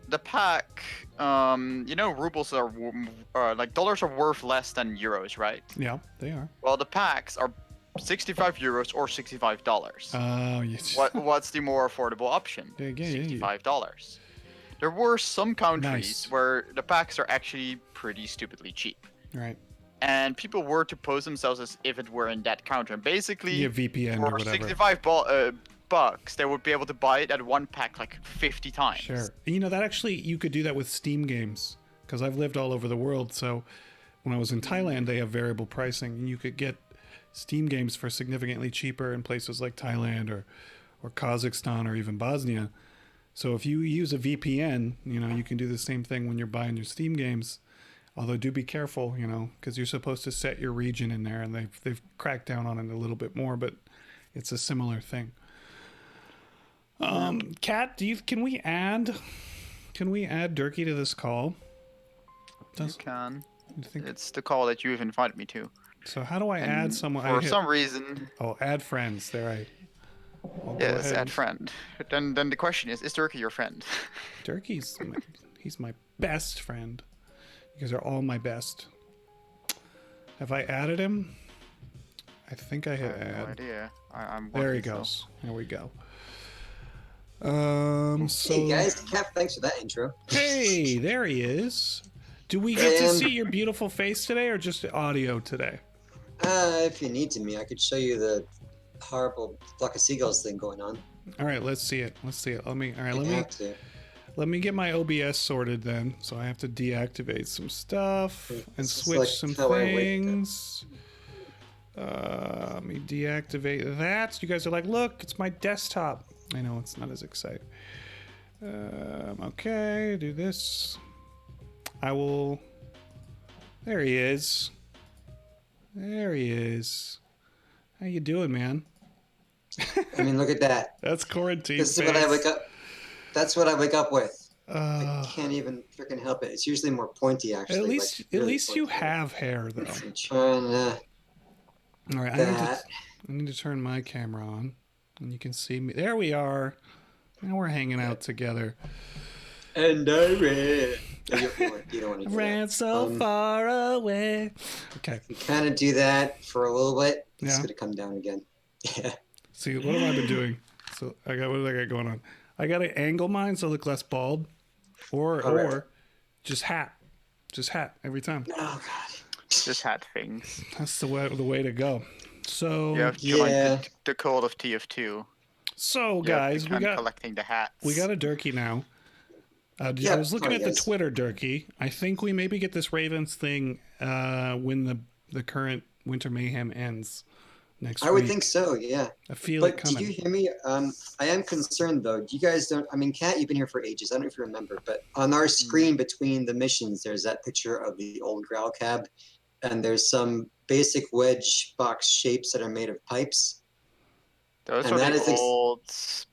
the pack, you know, rubles are like dollars are worth less than euros, right? Yeah, they are. Well, the packs are 65 euros or $65. Oh, yes. What's the more affordable option? $65. There were some countries where the packs are actually pretty stupidly cheap. Right. And people were to pose themselves as if it were in that country. And basically, VPN for or whatever. 65 bucks, they would be able to buy it at one pack like 50 times. Sure. And you know, that actually, you could do that with Steam games. Because I've lived all over the world. So when I was in Thailand, they have variable pricing. And you could get Steam games for significantly cheaper in places like Thailand or Kazakhstan or even Bosnia. So if you use a VPN, you know, you can do the same thing when you're buying your Steam games. Although do be careful, you know, because you're supposed to set your region in there, and they've cracked down on it a little bit more, but it's a similar thing. Kat, can we add Dirky to this call? You can. It's the call that you've invited me to. So how do I add someone? For some reason. Oh, add friends. There Yes, add friend. Then the question is Dirky your friend? Dirky's he's my best friend. You guys are all my best. Have I added him? I think I hit add. No idea. I'm there he goes. There we go. So hey guys, Cap, thanks for that intro. Hey, there he is. Do we get to see your beautiful face today, or just audio today? If you need to, I could show you the horrible flock of seagulls thing going on. All right, let's see it. Let me get my OBS sorted then. So I have to deactivate some stuff and switch some things. Let me deactivate that. You guys are like, look, it's my desktop. I know it's not as exciting. Okay, do this. I will. There he is. There he is. How you doing, man? I mean, look at that. That's quarantine. This is what I wake up. That's what I wake up with. I can't even freaking help it. It's usually more pointy, actually. At least you have hair, though. I'm trying to. All right, I need to turn my camera on, and you can see me. There we are. Now we're hanging out together. And I ran. You don't want to do ran that. so far away. Okay. You kind of do that for a little bit. It's Yeah. going to come down again. Yeah. See, what have I been doing? So what do I got going on? I got to angle mine so I look less bald, or just hat every time. Oh God. Just hat things. That's the way to go. So You have to join the cult of TF2. So guys, we got collecting the hats. We got a Dirky now. I was looking at the Twitter, Dirky. I think we maybe get this Ravens thing when the current Winter Mayhem ends next week. I would think so, yeah. I feel it coming. Did you hear me? I am concerned, though. You guys don't... I mean, Kat, you've been here for ages. I don't know if you remember, but on our screen between the missions, there's that picture of the old Growl cab, and there's some basic wedge box shapes that are made of pipes. Those are the old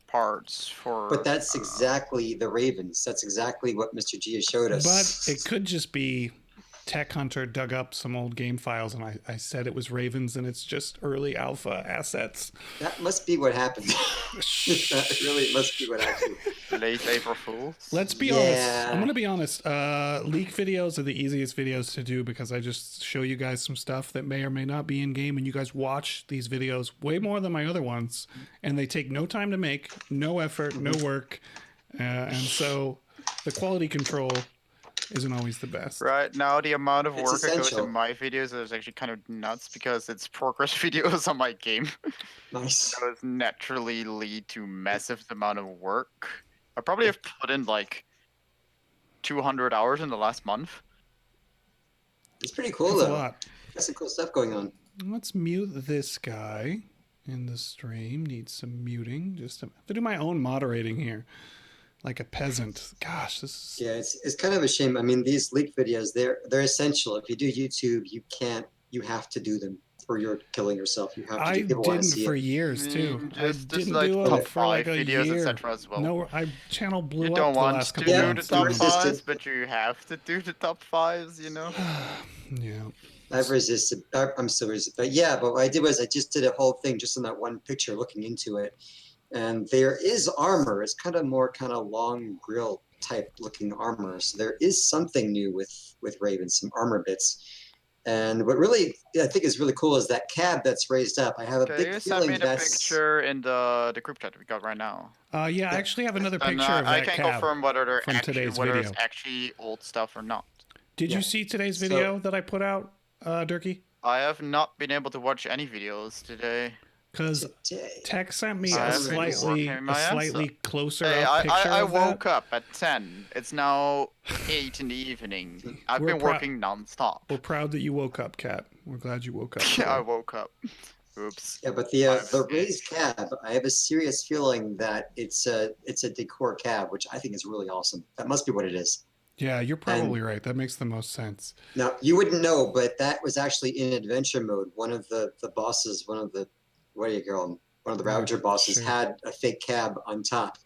parts for... But that's exactly the Ravens. That's exactly what Mr. G has showed us. But it could just be Tech Hunter dug up some old game files, and I said it was Ravens, and it's just early alpha assets. That must be what happened. That really must be what happened. Late April Fools. Let's be honest. I'm going to be honest. Leak videos are the easiest videos to do because I just show you guys some stuff that may or may not be in game, and you guys watch these videos way more than my other ones, and they take no time to make, no effort, no work, and so the quality control isn't always the best. Right now, the amount of It's work that goes essential. in my videos is actually kind of nuts because it's progress videos on my game. Nice. Those naturally lead to massive amount of work. I probably have put in like 200 hours in the last month. It's pretty cool That's a though. lot. Got some cool stuff going on. Let's mute this guy in the stream. Needs some muting. Just to, I have to do my own moderating here, like a peasant. Gosh, this is... Yeah, it's kind of a shame. I mean, these leak videos, they're essential. If you do YouTube, you have to do them, or you're killing yourself. You have to. I People want to didn't see for it. years too. I Just didn't like do top it for like a 5 videos, year. etc. as well. No, I channel blew You up don't the want last to couple do the months. top you resisted. 5s, but you have to do the top 5s, you know? Yeah. I've resisted. I'm still resistant. But yeah, but what I did was I just did a whole thing just on that one picture, looking into it, and there is armor. It's kind of more kind of long grill type looking armor. So there is something new with Raven, some armor bits. And what really I think is really cool is that cab that's raised up. I have a Can big you send feeling me the that's picture in the group chat we got right now? Yeah, I actually have another And picture of I that can cab. confirm whether they're from today's whether video. it's actually old stuff or not. Did Yeah. you see today's So- video that I put out, Dirky? I have not been able to watch any videos today. Because today. Tech sent me I a have been slightly, working my ass closer Hey, up picture I of woke that. up at 10. It's now 8 in the evening. I've We're been working non-stop. We're proud that you woke up, Kat. We're glad you woke up. Yeah, I today. woke up. Oops. Yeah, but the raised cab, I have a serious feeling that it's a decor cab, which I think is really awesome. That must be what it is. Yeah, you're probably right. That makes the most sense. Now you wouldn't know, but that was actually in adventure mode. One of the bosses, one of the what do you call them? One of the Ravager bosses sure. had a fake cab on top.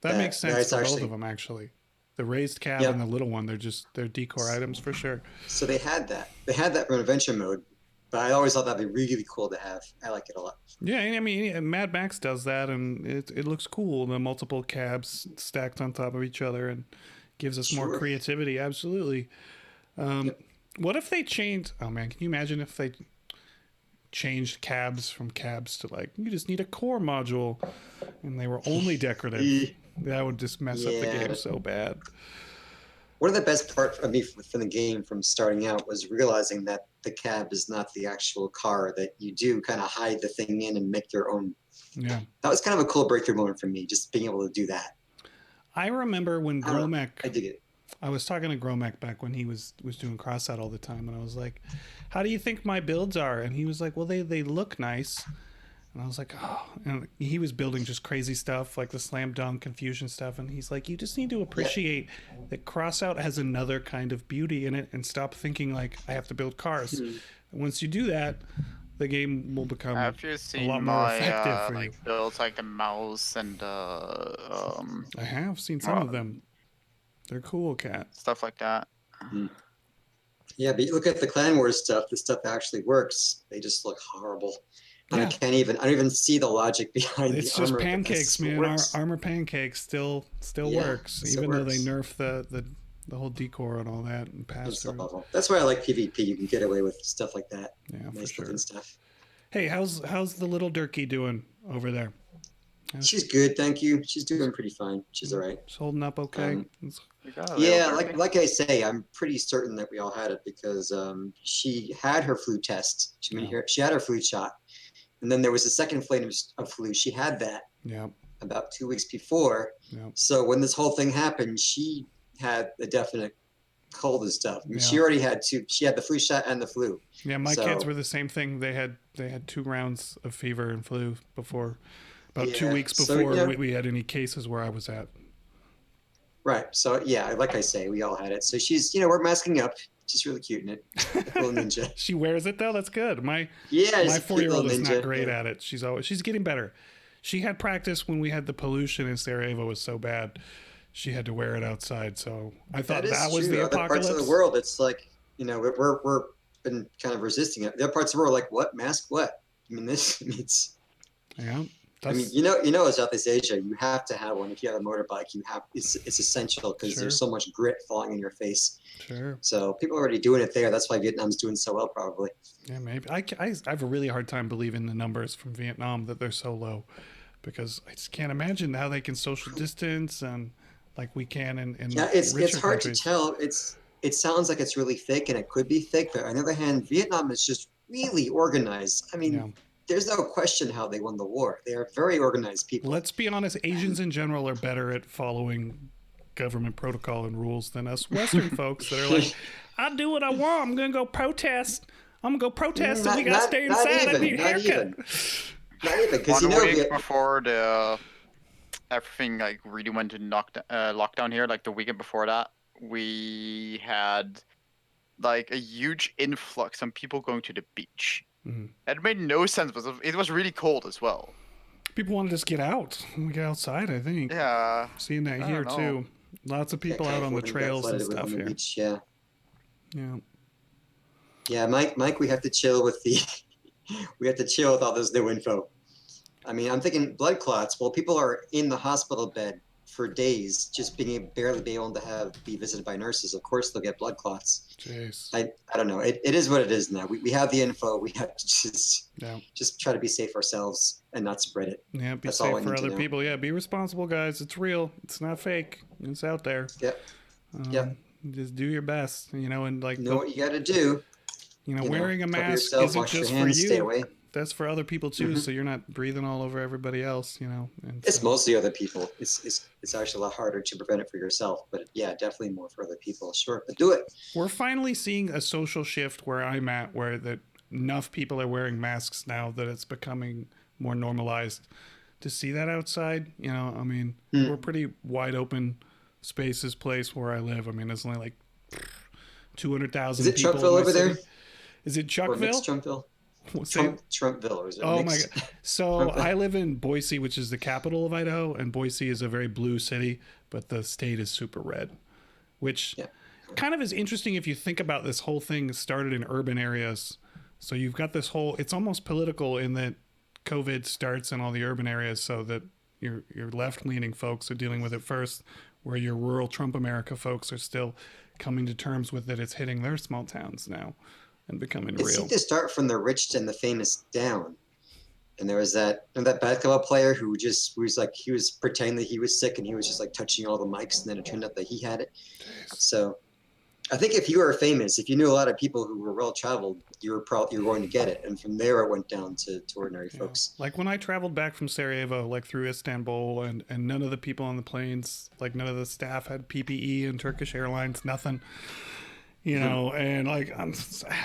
That makes sense that's for both actually- of them, actually. The raised cab Yep. and the little one, they're decor items for sure. So they had that. They had that from adventure mode. But I always thought that'd be really cool to have. I like it a lot. Yeah, I mean, Mad Max does that, and it looks cool. The multiple cabs stacked on top of each other, and gives us more Sure. creativity. Absolutely. Yep. What if they changed? Oh man, can you imagine if they changed cabs from cabs to like you just need a core module, and they were only decorative? That would just mess up the Yeah. game so bad. One of the best parts for me from the game from starting out was realizing that the cab is not the actual car, that you do kind of hide the thing in and make your own. Yeah. That was kind of a cool breakthrough moment for me, just being able to do that. I remember when I don't know. Gromek, I dig it. I was talking to Gromek back when he was doing Crossout all the time, and I was like, "How do you think my builds are?" And he was like, "Well, they look nice." And I was like, "Oh," and he was building just crazy stuff like the slam dunk confusion stuff, and he's like, "You just need to appreciate that Crossout has another kind of beauty in it, and stop thinking like I have to build cars." And once you do that, the game will become Have you a seen lot more my effective for you. like builds, like the mouse and I have seen some of them. They're cool, Cat. stuff like that? Yeah, but you look at the Clan Wars stuff, the stuff that actually works, they just look horrible. And Yeah. I don't even see the logic behind It's the just armor. but pancakes, it man. works. Armor pancakes still Yeah, works, still even though they works. nerf the whole decor and all that and It's pass so through. awful. That's why I like PvP. You can get away with stuff like that. Yeah, for Nice sure. looking stuff. Hey, how's the little Dirky doing over there? She's good, thank you. She's doing pretty fine. She's all right. She's holding up okay. Um, You got a little Yeah, derpy. like I say, I'm pretty certain that we all had it because she had her flu test. She had her flu shot, and then there was a second flame of flu. She had that Yeah, about 2 weeks before. yeah. So when this whole thing happened, she had a definite cold and stuff. I mean, she Yeah. already had two. She had the flu shot and the flu. Yeah, my So- kids were the same thing. They had 2 rounds of fever and flu before, about 2 Yeah, weeks so, before yeah. we had any cases where I was at. Right. So yeah, like I say, we all had it. So she's, we're masking up. She's really cute in it. Little ninja. She wears it though. That's good. My Yeah, my she's a cute 4-year-old little is ninja. not great Yeah. at it. She's getting better. She had practice when we had the pollution in Sarajevo was so bad. She had to wear it outside. So I thought is that was true. the Other apocalypse. parts of the world, it's like, we're been kind of resisting it. The other parts of the world are like, what mask? What? I mean, it's. Yeah. I mean, as Southeast Asia, you have to have one. If you have a motorbike, it's essential because Sure. there's so much grit falling in your face. Sure. So people are already doing it there. That's why Vietnam's doing so well, probably. Yeah, maybe. I have a really hard time believing the numbers from Vietnam that they're so low, because I just can't imagine how they can social distance and like we can in Yeah, it's richer hard countries. to tell. It sounds like it's really fake, and it could be fake. But on the other hand, Vietnam is just really organized. I mean, Yeah. there's no question how they won the war. They are very organized people. Let's be honest, Asians in general are better at following government protocol and rules than us Western folks that are like, I do what I want. I'm going to go protest. I'm going to go protest and we got to stay inside. I need a haircut. Not even, because One week before the everything like really went into lockdown here, like the weekend before that, we had like a huge influx of people going to the beach. Mm-hmm. It made no sense, but it was really cold as well. People want to just get out. We get outside, I think. Yeah. Seeing that here too. Lots of people out on the trails and stuff here. Beach, yeah. Yeah. Yeah, Mike, we have to chill with we have to chill with all this new info. I mean, I'm thinking blood clots. Well, people are in the hospital bed for days, just barely being able to be visited by nurses. Of course, they'll get blood clots. Jeez. I don't know. It is what it is now. We have the info. We have to just try to be safe ourselves and not spread it. Yeah, be safe for other people. Yeah, be responsible, guys. It's real. It's not fake. It's out there. Yep. Just do your best, and like know what you got to do. Wearing a mask isn't just for you. Stay away. That's for other people too, so you're not breathing all over everybody else, And it's mostly other people. It's actually a lot harder to prevent it for yourself, but yeah, definitely more for other people. Sure, but do it. We're finally seeing a social shift where I'm at, where that enough people are wearing masks now that it's becoming more normalized to see that outside. I mean, we're pretty wide open spaces place where I live. I mean, there's only like 200,000 people. Is it Trumpville over there? Is it Chuckville? Or mixed Trumpville? Trumpville, or is it my God. So I live in Boise, which is the capital of Idaho, and Boise is a very blue city, but the state is super red, which kind of is interesting if you think about this whole thing started in urban areas. So you've got this whole, it's almost political in that COVID starts in all the urban areas so that your left-leaning folks are dealing with it first, where your rural Trump America folks are still coming to terms with that it's hitting their small towns now. And becoming real. It seemed to start from the rich and the famous down. And there was that basketball player who was pretending that he was sick and he was just like touching all the mics, and then it turned out that he had it. Jeez. So I think if you were famous, if you knew a lot of people who were well traveled, you were going to get it. And from there it went down to ordinary folks. Like when I traveled back from Sarajevo, like through Istanbul, and none of the people on the planes, like none of the staff had PPE, and Turkish Airlines, nothing. And like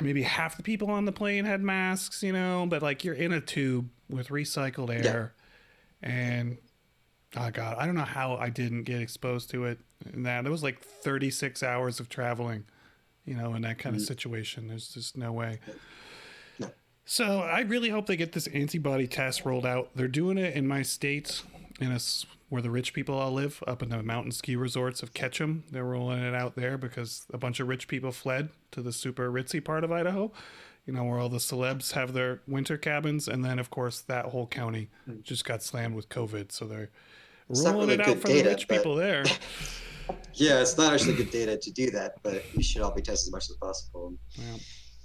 maybe half the people on the plane had masks, but like you're in a tube with recycled air, and oh God, I don't know how I didn't get exposed to it. And that it was like 36 hours of traveling, in that kind of situation. There's just no way. No. So I really hope they get this antibody test rolled out. They're doing it in my state, where the rich people all live, up in the mountain ski resorts of Ketchum. They're rolling it out there because a bunch of rich people fled to the super ritzy part of Idaho, where all the celebs have their winter cabins. And then, of course, that whole county just got slammed with COVID. So they're rolling it out for the rich people there. Yeah, it's not actually good data to do that, but we should all be tested as much as possible. Yeah.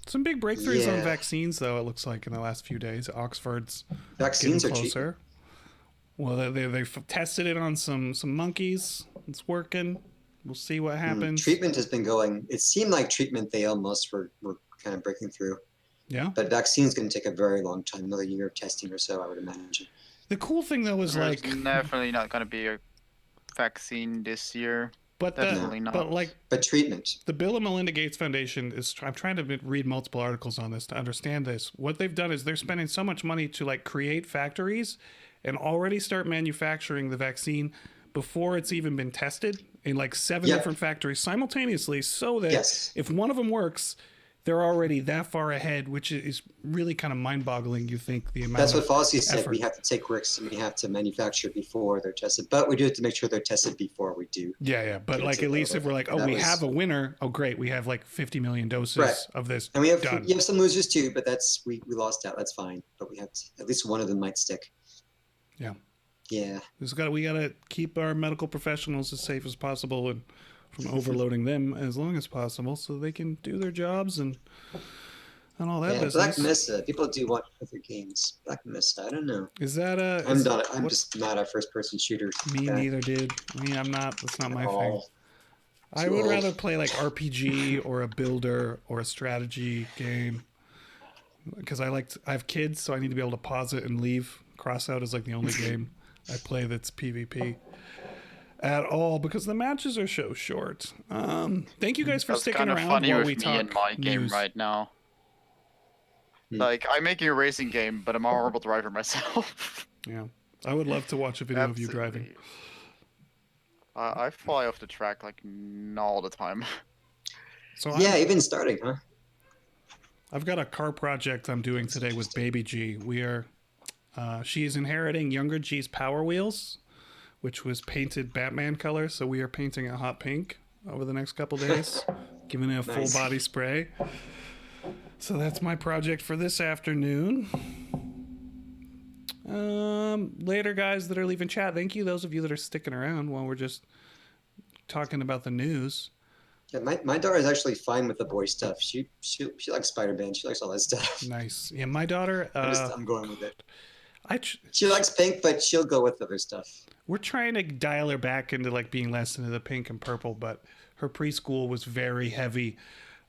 Some big breakthroughs on vaccines, though, it looks like, in the last few days. Oxford's vaccines getting closer. Well, they've tested it on some monkeys. It's working. We'll see what happens. Treatment has been going. It seemed like treatment they almost were kind of breaking through. Yeah. But vaccine's going to take a very long time, another year of testing or so, I would imagine. The cool thing, though, is There's definitely not going to be a vaccine this year. But definitely not. But treatment. The Bill and Melinda Gates Foundation is. I'm trying to read multiple articles on this to understand this. What they've done is they're spending so much money to like create factories and already start manufacturing the vaccine before it's even been tested in like 7 different factories simultaneously, so that if one of them works, they're already that far ahead, which is really kind of mind-boggling. You think the amount. That's what Fauci said. We have to take risks and we have to manufacture before they're tested, but we do have to make sure they're tested before we do. Yeah. But like at least if we're like, we have a winner. Oh, great, we have like 50 million doses of this. And we have some losers too, but we lost out. That's fine. But we have at least one of them might stick. Yeah. Yeah. We gotta keep our medical professionals as safe as possible and from overloading them as long as possible so they can do their jobs. And and all that Yeah, business. Black Mesa. People do want other games. Black Mesa. I don't know. Is that a? I'm just not a first-person shooter. Me guy neither, dude. I'm not. That's not at my thing. all. I Too would old. rather play like RPG or a builder or a strategy game. Because I have kids, so I need to be able to pause it and leave. Crossout is like the only game I play that's PvP at all because the matches are so short. Thank you guys for That's sticking kind of around funny while with we me talk in my game news. right now. Hmm. Like, I'm making a racing game, but I'm a horrible driver myself. Yeah, I would love to watch a video of you driving. Absolutely. I fly off the track like all the time. So Yeah, even starting, huh? I've got a car project I'm doing today with Baby G. She's inheriting younger G's Power Wheels, which was painted Batman color. So we are painting it hot pink over the next couple days, giving it a full Nice. body spray. So that's my project for this afternoon. Later, guys that are leaving chat. Thank you, those of you that are sticking around while we're just talking about the news. Yeah, my daughter is actually fine with the boy stuff. She likes Spider-Man. She likes all that stuff. Nice. Yeah, my daughter. I'm going with it. She She likes pink, but she'll go with other stuff. We're trying to dial her back into like being less into the pink and purple, but her preschool was very heavy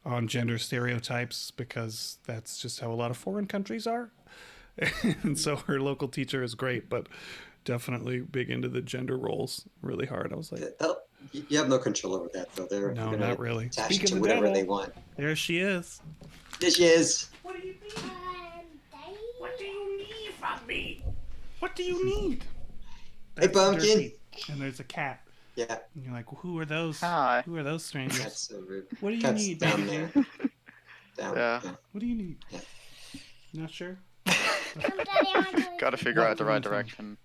on gender stereotypes because that's just how a lot of foreign countries are. And so her local teacher is great, but definitely big into the gender roles really hard. I was like, You have no control over that, though. They're no, gonna not really. attach Speak it of to the whatever devil, they want. there she is. There she is. What do you need? What do you need from me? What do you need? Hey, Pumpkin. Dirky. And there's a cat. Yeah, And you're like, well, who are those? Hi. Who are those strangers? that's so rude. What do you Cat's need, down baby? there. Down. Yeah. What do you need? Yeah. Not sure? Gotta figure out the right direction.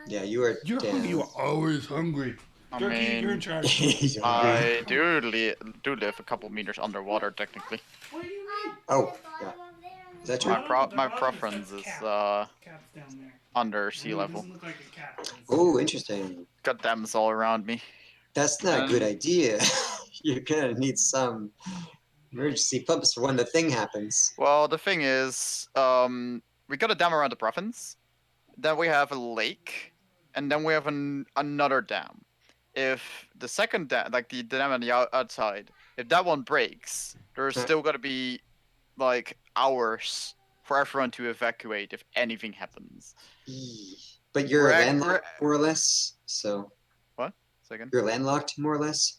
Yeah, you are You down. are always hungry. I Dirky, mean, you're in charge. He's hungry. I do live a couple meters underwater, technically. What do you need? Oh, yeah. Is that true? My preference is Cat's down there. under sea It level. doesn't look like a cat. Oh, interesting. Got dams all around me. That's not a good idea. You're gonna need some emergency pumps for when the thing happens. Well, the thing is, we got a dam around the province, then we have a lake, and then we have another dam. If the second dam, like the dam on the outside, if that one breaks, there's Huh. still gonna be like hours for everyone to evacuate if anything happens. But you're We're- landlocked, more or less. So Second. you're landlocked, more or less.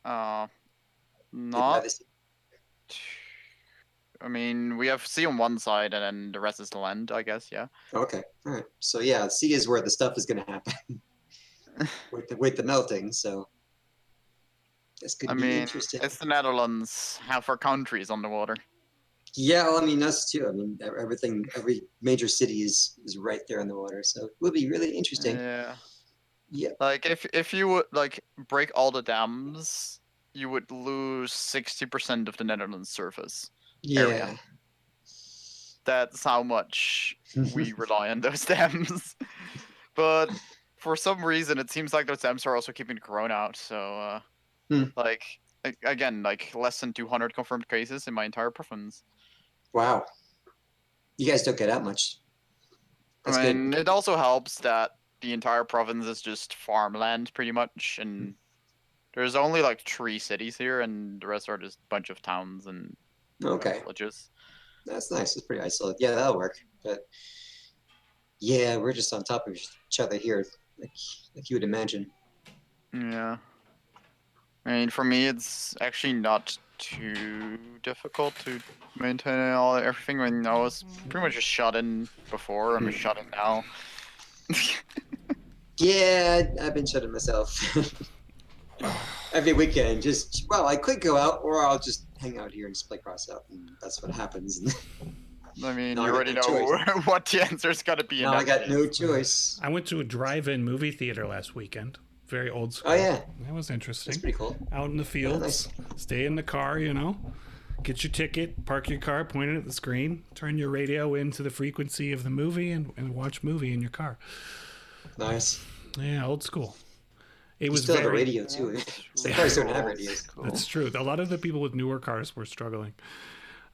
Not. By the sea. I mean, we have sea on one side, and then the rest is the land, I guess. Yeah. Okay, all right. So yeah, sea is where the stuff is gonna happen with the melting. So that's I gonna be mean, interesting. it's the Netherlands. Half our country is underwater. Yeah, well, I mean us too. I mean everything, every major city is right there on the water. So it will be really interesting. Yeah. Yeah. Like if you would like break all the dams, you would lose 60% of the Netherlands surface. Yeah. area. That's how much we rely on those dams. But for some reason, it seems like those dams are also keeping the corona out. So, like again, like less than 200 confirmed cases in my entire province. Wow. You guys don't get out much. That's I mean, good. it also helps that the entire province is just farmland, pretty much, and there's only like 3 cities here, and the rest are just a bunch of towns and Okay, villages. that's nice. It's pretty isolated. Yeah, that'll work. But yeah, we're just on top of each other here, like you would imagine. Yeah. I mean, for me, it's actually not too difficult to maintain everything. I mean, I was pretty much just shut in before. I'm just shut in now. Yeah, I've been shutting myself every weekend. I could go out, or I'll just hang out here and just play Crossout, and that's what happens. I mean, No, I you got already no know what the answer's gotta be. now I got no choice. I went to a drive-in movie theater last weekend. Very old school. Oh yeah, That was interesting. that's pretty cool. Out in the fields, stay in the car, get your ticket, park your car, point it at the screen, turn your radio into the frequency of the movie, and watch movie in your car. Nice. Yeah, old school. It You was still have a very. radio too. Some cars don't have radios. That's true. A lot of the people with newer cars were struggling.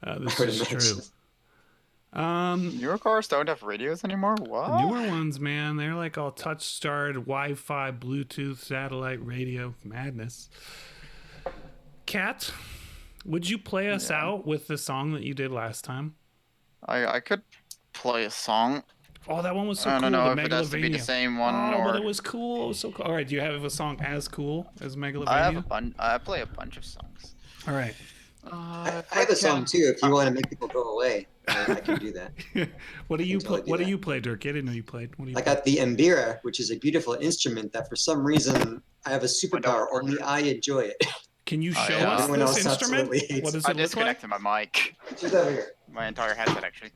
This would is imagine. true. Newer cars don't have radios anymore? What? Newer ones, man, they're like all touch-starred, Wi-Fi, Bluetooth, satellite radio madness. Kat, would you play us out with the song that you did last time? I could play a song. Oh, that one was so cool. I don't know the if it has to be the Megalovania. same one Oh, or... but it was cool. It was so cool. All right, do you have a song as cool as Megalovania? I have a bunch. I play a bunch of songs. All right. I have a song too. If you want to make people go away, I can do that. What do you Totally play? What do that. you play, Dirk? I didn't know you played. What do you I got the Mbira, which is a beautiful instrument that for some reason I have a superpower. Only I enjoy it. Can you Oh, show yeah. us Everyone this else instrument? absolutely hates What it. does I it look like? disconnected my mic. She's over here. My entire headset, actually.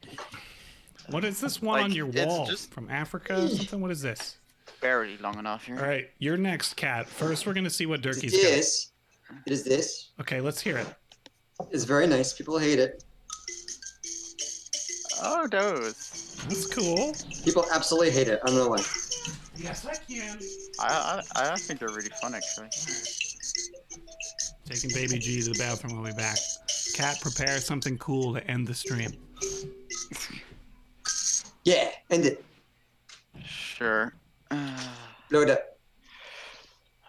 What is this one Like, on your it's wall? just- From Africa or something? What is this? Barely long enough here. All right, you're next, Kat. First, we're gonna see what It Dirky's got. is. It is this. Okay, let's hear it. It's very nice. People hate it. Oh, those. That's cool. People absolutely hate it. I don't know why. Yes, I can. I think they're really fun, actually. Taking Baby G to the bathroom. We'll be back. Kat, prepare something cool to end the stream. Yeah, end it. Sure. Load up.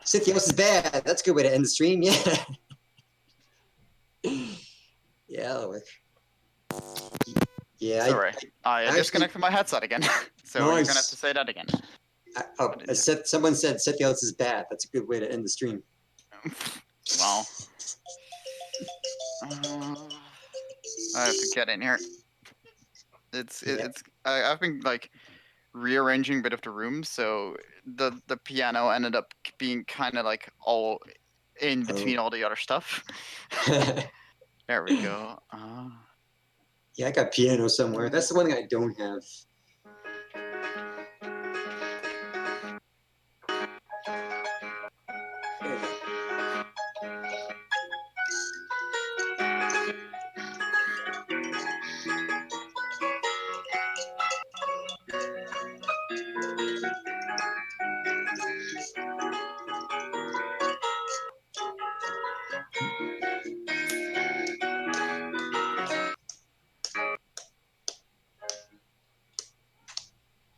Sithios is bad. That's a good way to end the stream. Yeah. Yeah, that'll work. Yeah, Sorry. I actually- disconnected my headset again. So you're Nice. gonna have to say that again. someone said Sithios is bad. That's a good way to end the stream. Well. I have to get in here. I've been like rearranging a bit of the room, so the piano ended up being kind of like all in between all the other stuff. There we go. Yeah, I got piano somewhere. That's the one thing I don't have.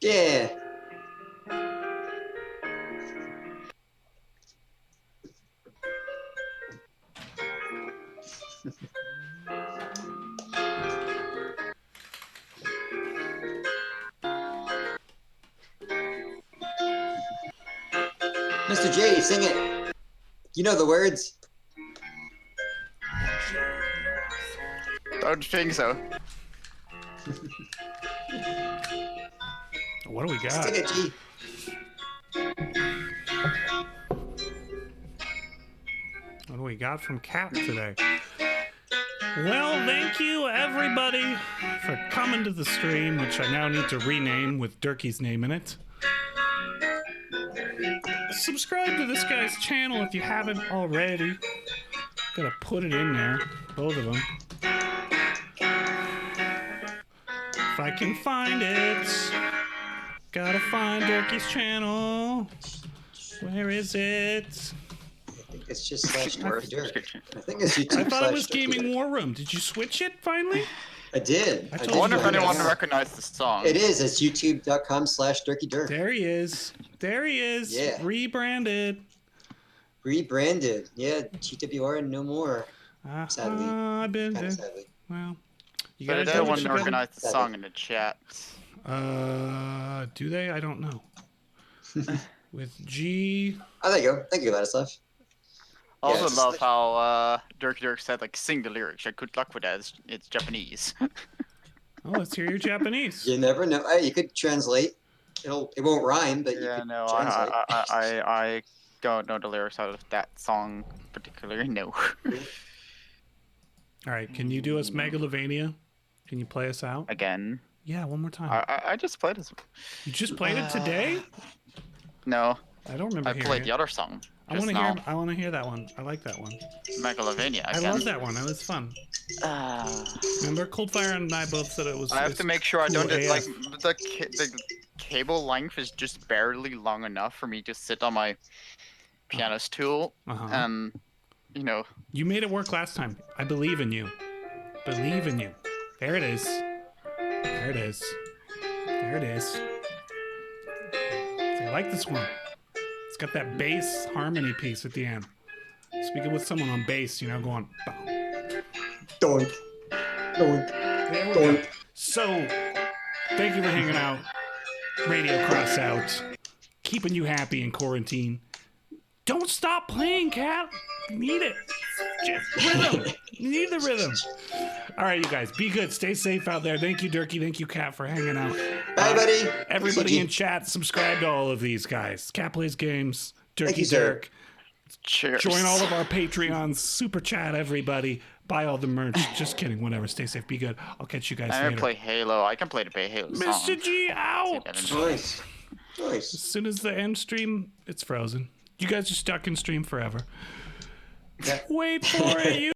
Yeah. Mr. J, sing it. You know the words. Don't think so. What do we got? Sing it, G. What do we got from Kat today? Well, thank you everybody for coming to the stream, which I now need to rename with Dirky's name in it. Subscribe to this guy's channel if you haven't already. Gotta put it in there, both of them. If I can find it. Gotta find Dirky's channel. Where is it? I think it's just slash Dirty Dirt. I think it's I YouTube thought it was slash Dirty Gaming Dirt. War Room. Did you switch it finally? I did. I I told I did. wonder if you anyone guys. recognized the song. It is. It's youtube.com/dirtydirt. There he is. There he is. Yeah. Rebranded. Rebranded. Yeah, GWR and no more. Sadly. I've been Kind of there. sadly. Well, you But gotta do no what one you gotta- organized the song in the chat. Do they? I don't know. With G. Oh, there you go. Thank you, Ladislav. I also Yes. love how Dirk said like sing the lyrics. Like good luck with that. It's Japanese. Oh, let's hear your Japanese. You never know. Hey, you could translate. It won't rhyme, but you Yeah, could no, translate. I don't know the lyrics out of that song particularly. No. All right, can you do us Megalovania? Can you play us out? Again, Yeah, one more time. I just played this. You just played it today? No, I don't remember I hearing played it. the other song. I just want to hear. now. I want to hear that one. I like that one. Megalovania I again. love that one. That was fun. Uh, Remember, Coldfire and I both said it was. I have it's to make sure I cool don't do, like AF. the cable length is just barely long enough for me to sit on my piano stool Uh-huh. and you know You made it work last time. I believe in you. believe in you. There it is. There it is. There it is. See, I like this one. It's got that bass harmony piece at the end. Speaking with someone on bass, you know, going. Doink. Doink. There we go. So, thank you for hanging out. Radio Crossout. Keeping you happy in quarantine. Don't stop playing, Cat. You need it. Just rhythm. You need the rhythm. All right, you guys. Be good. Stay safe out there. Thank you, Dirky. Thank you, Cat, for hanging out. Bye, buddy. Everybody in chat, subscribe to all of these guys. Cat plays games. Dirky you, sir. Dirk. Cheers. Join all of our Patreons. Super chat, everybody. Buy all the merch. Just kidding. Whatever. Stay safe. Be good. I'll catch you guys I later. play Halo. I can play the Halo song. Mr. G out. Nice. Nice. As soon as the end stream, it's frozen. You guys are stuck in stream forever. Yeah. Wait for it. You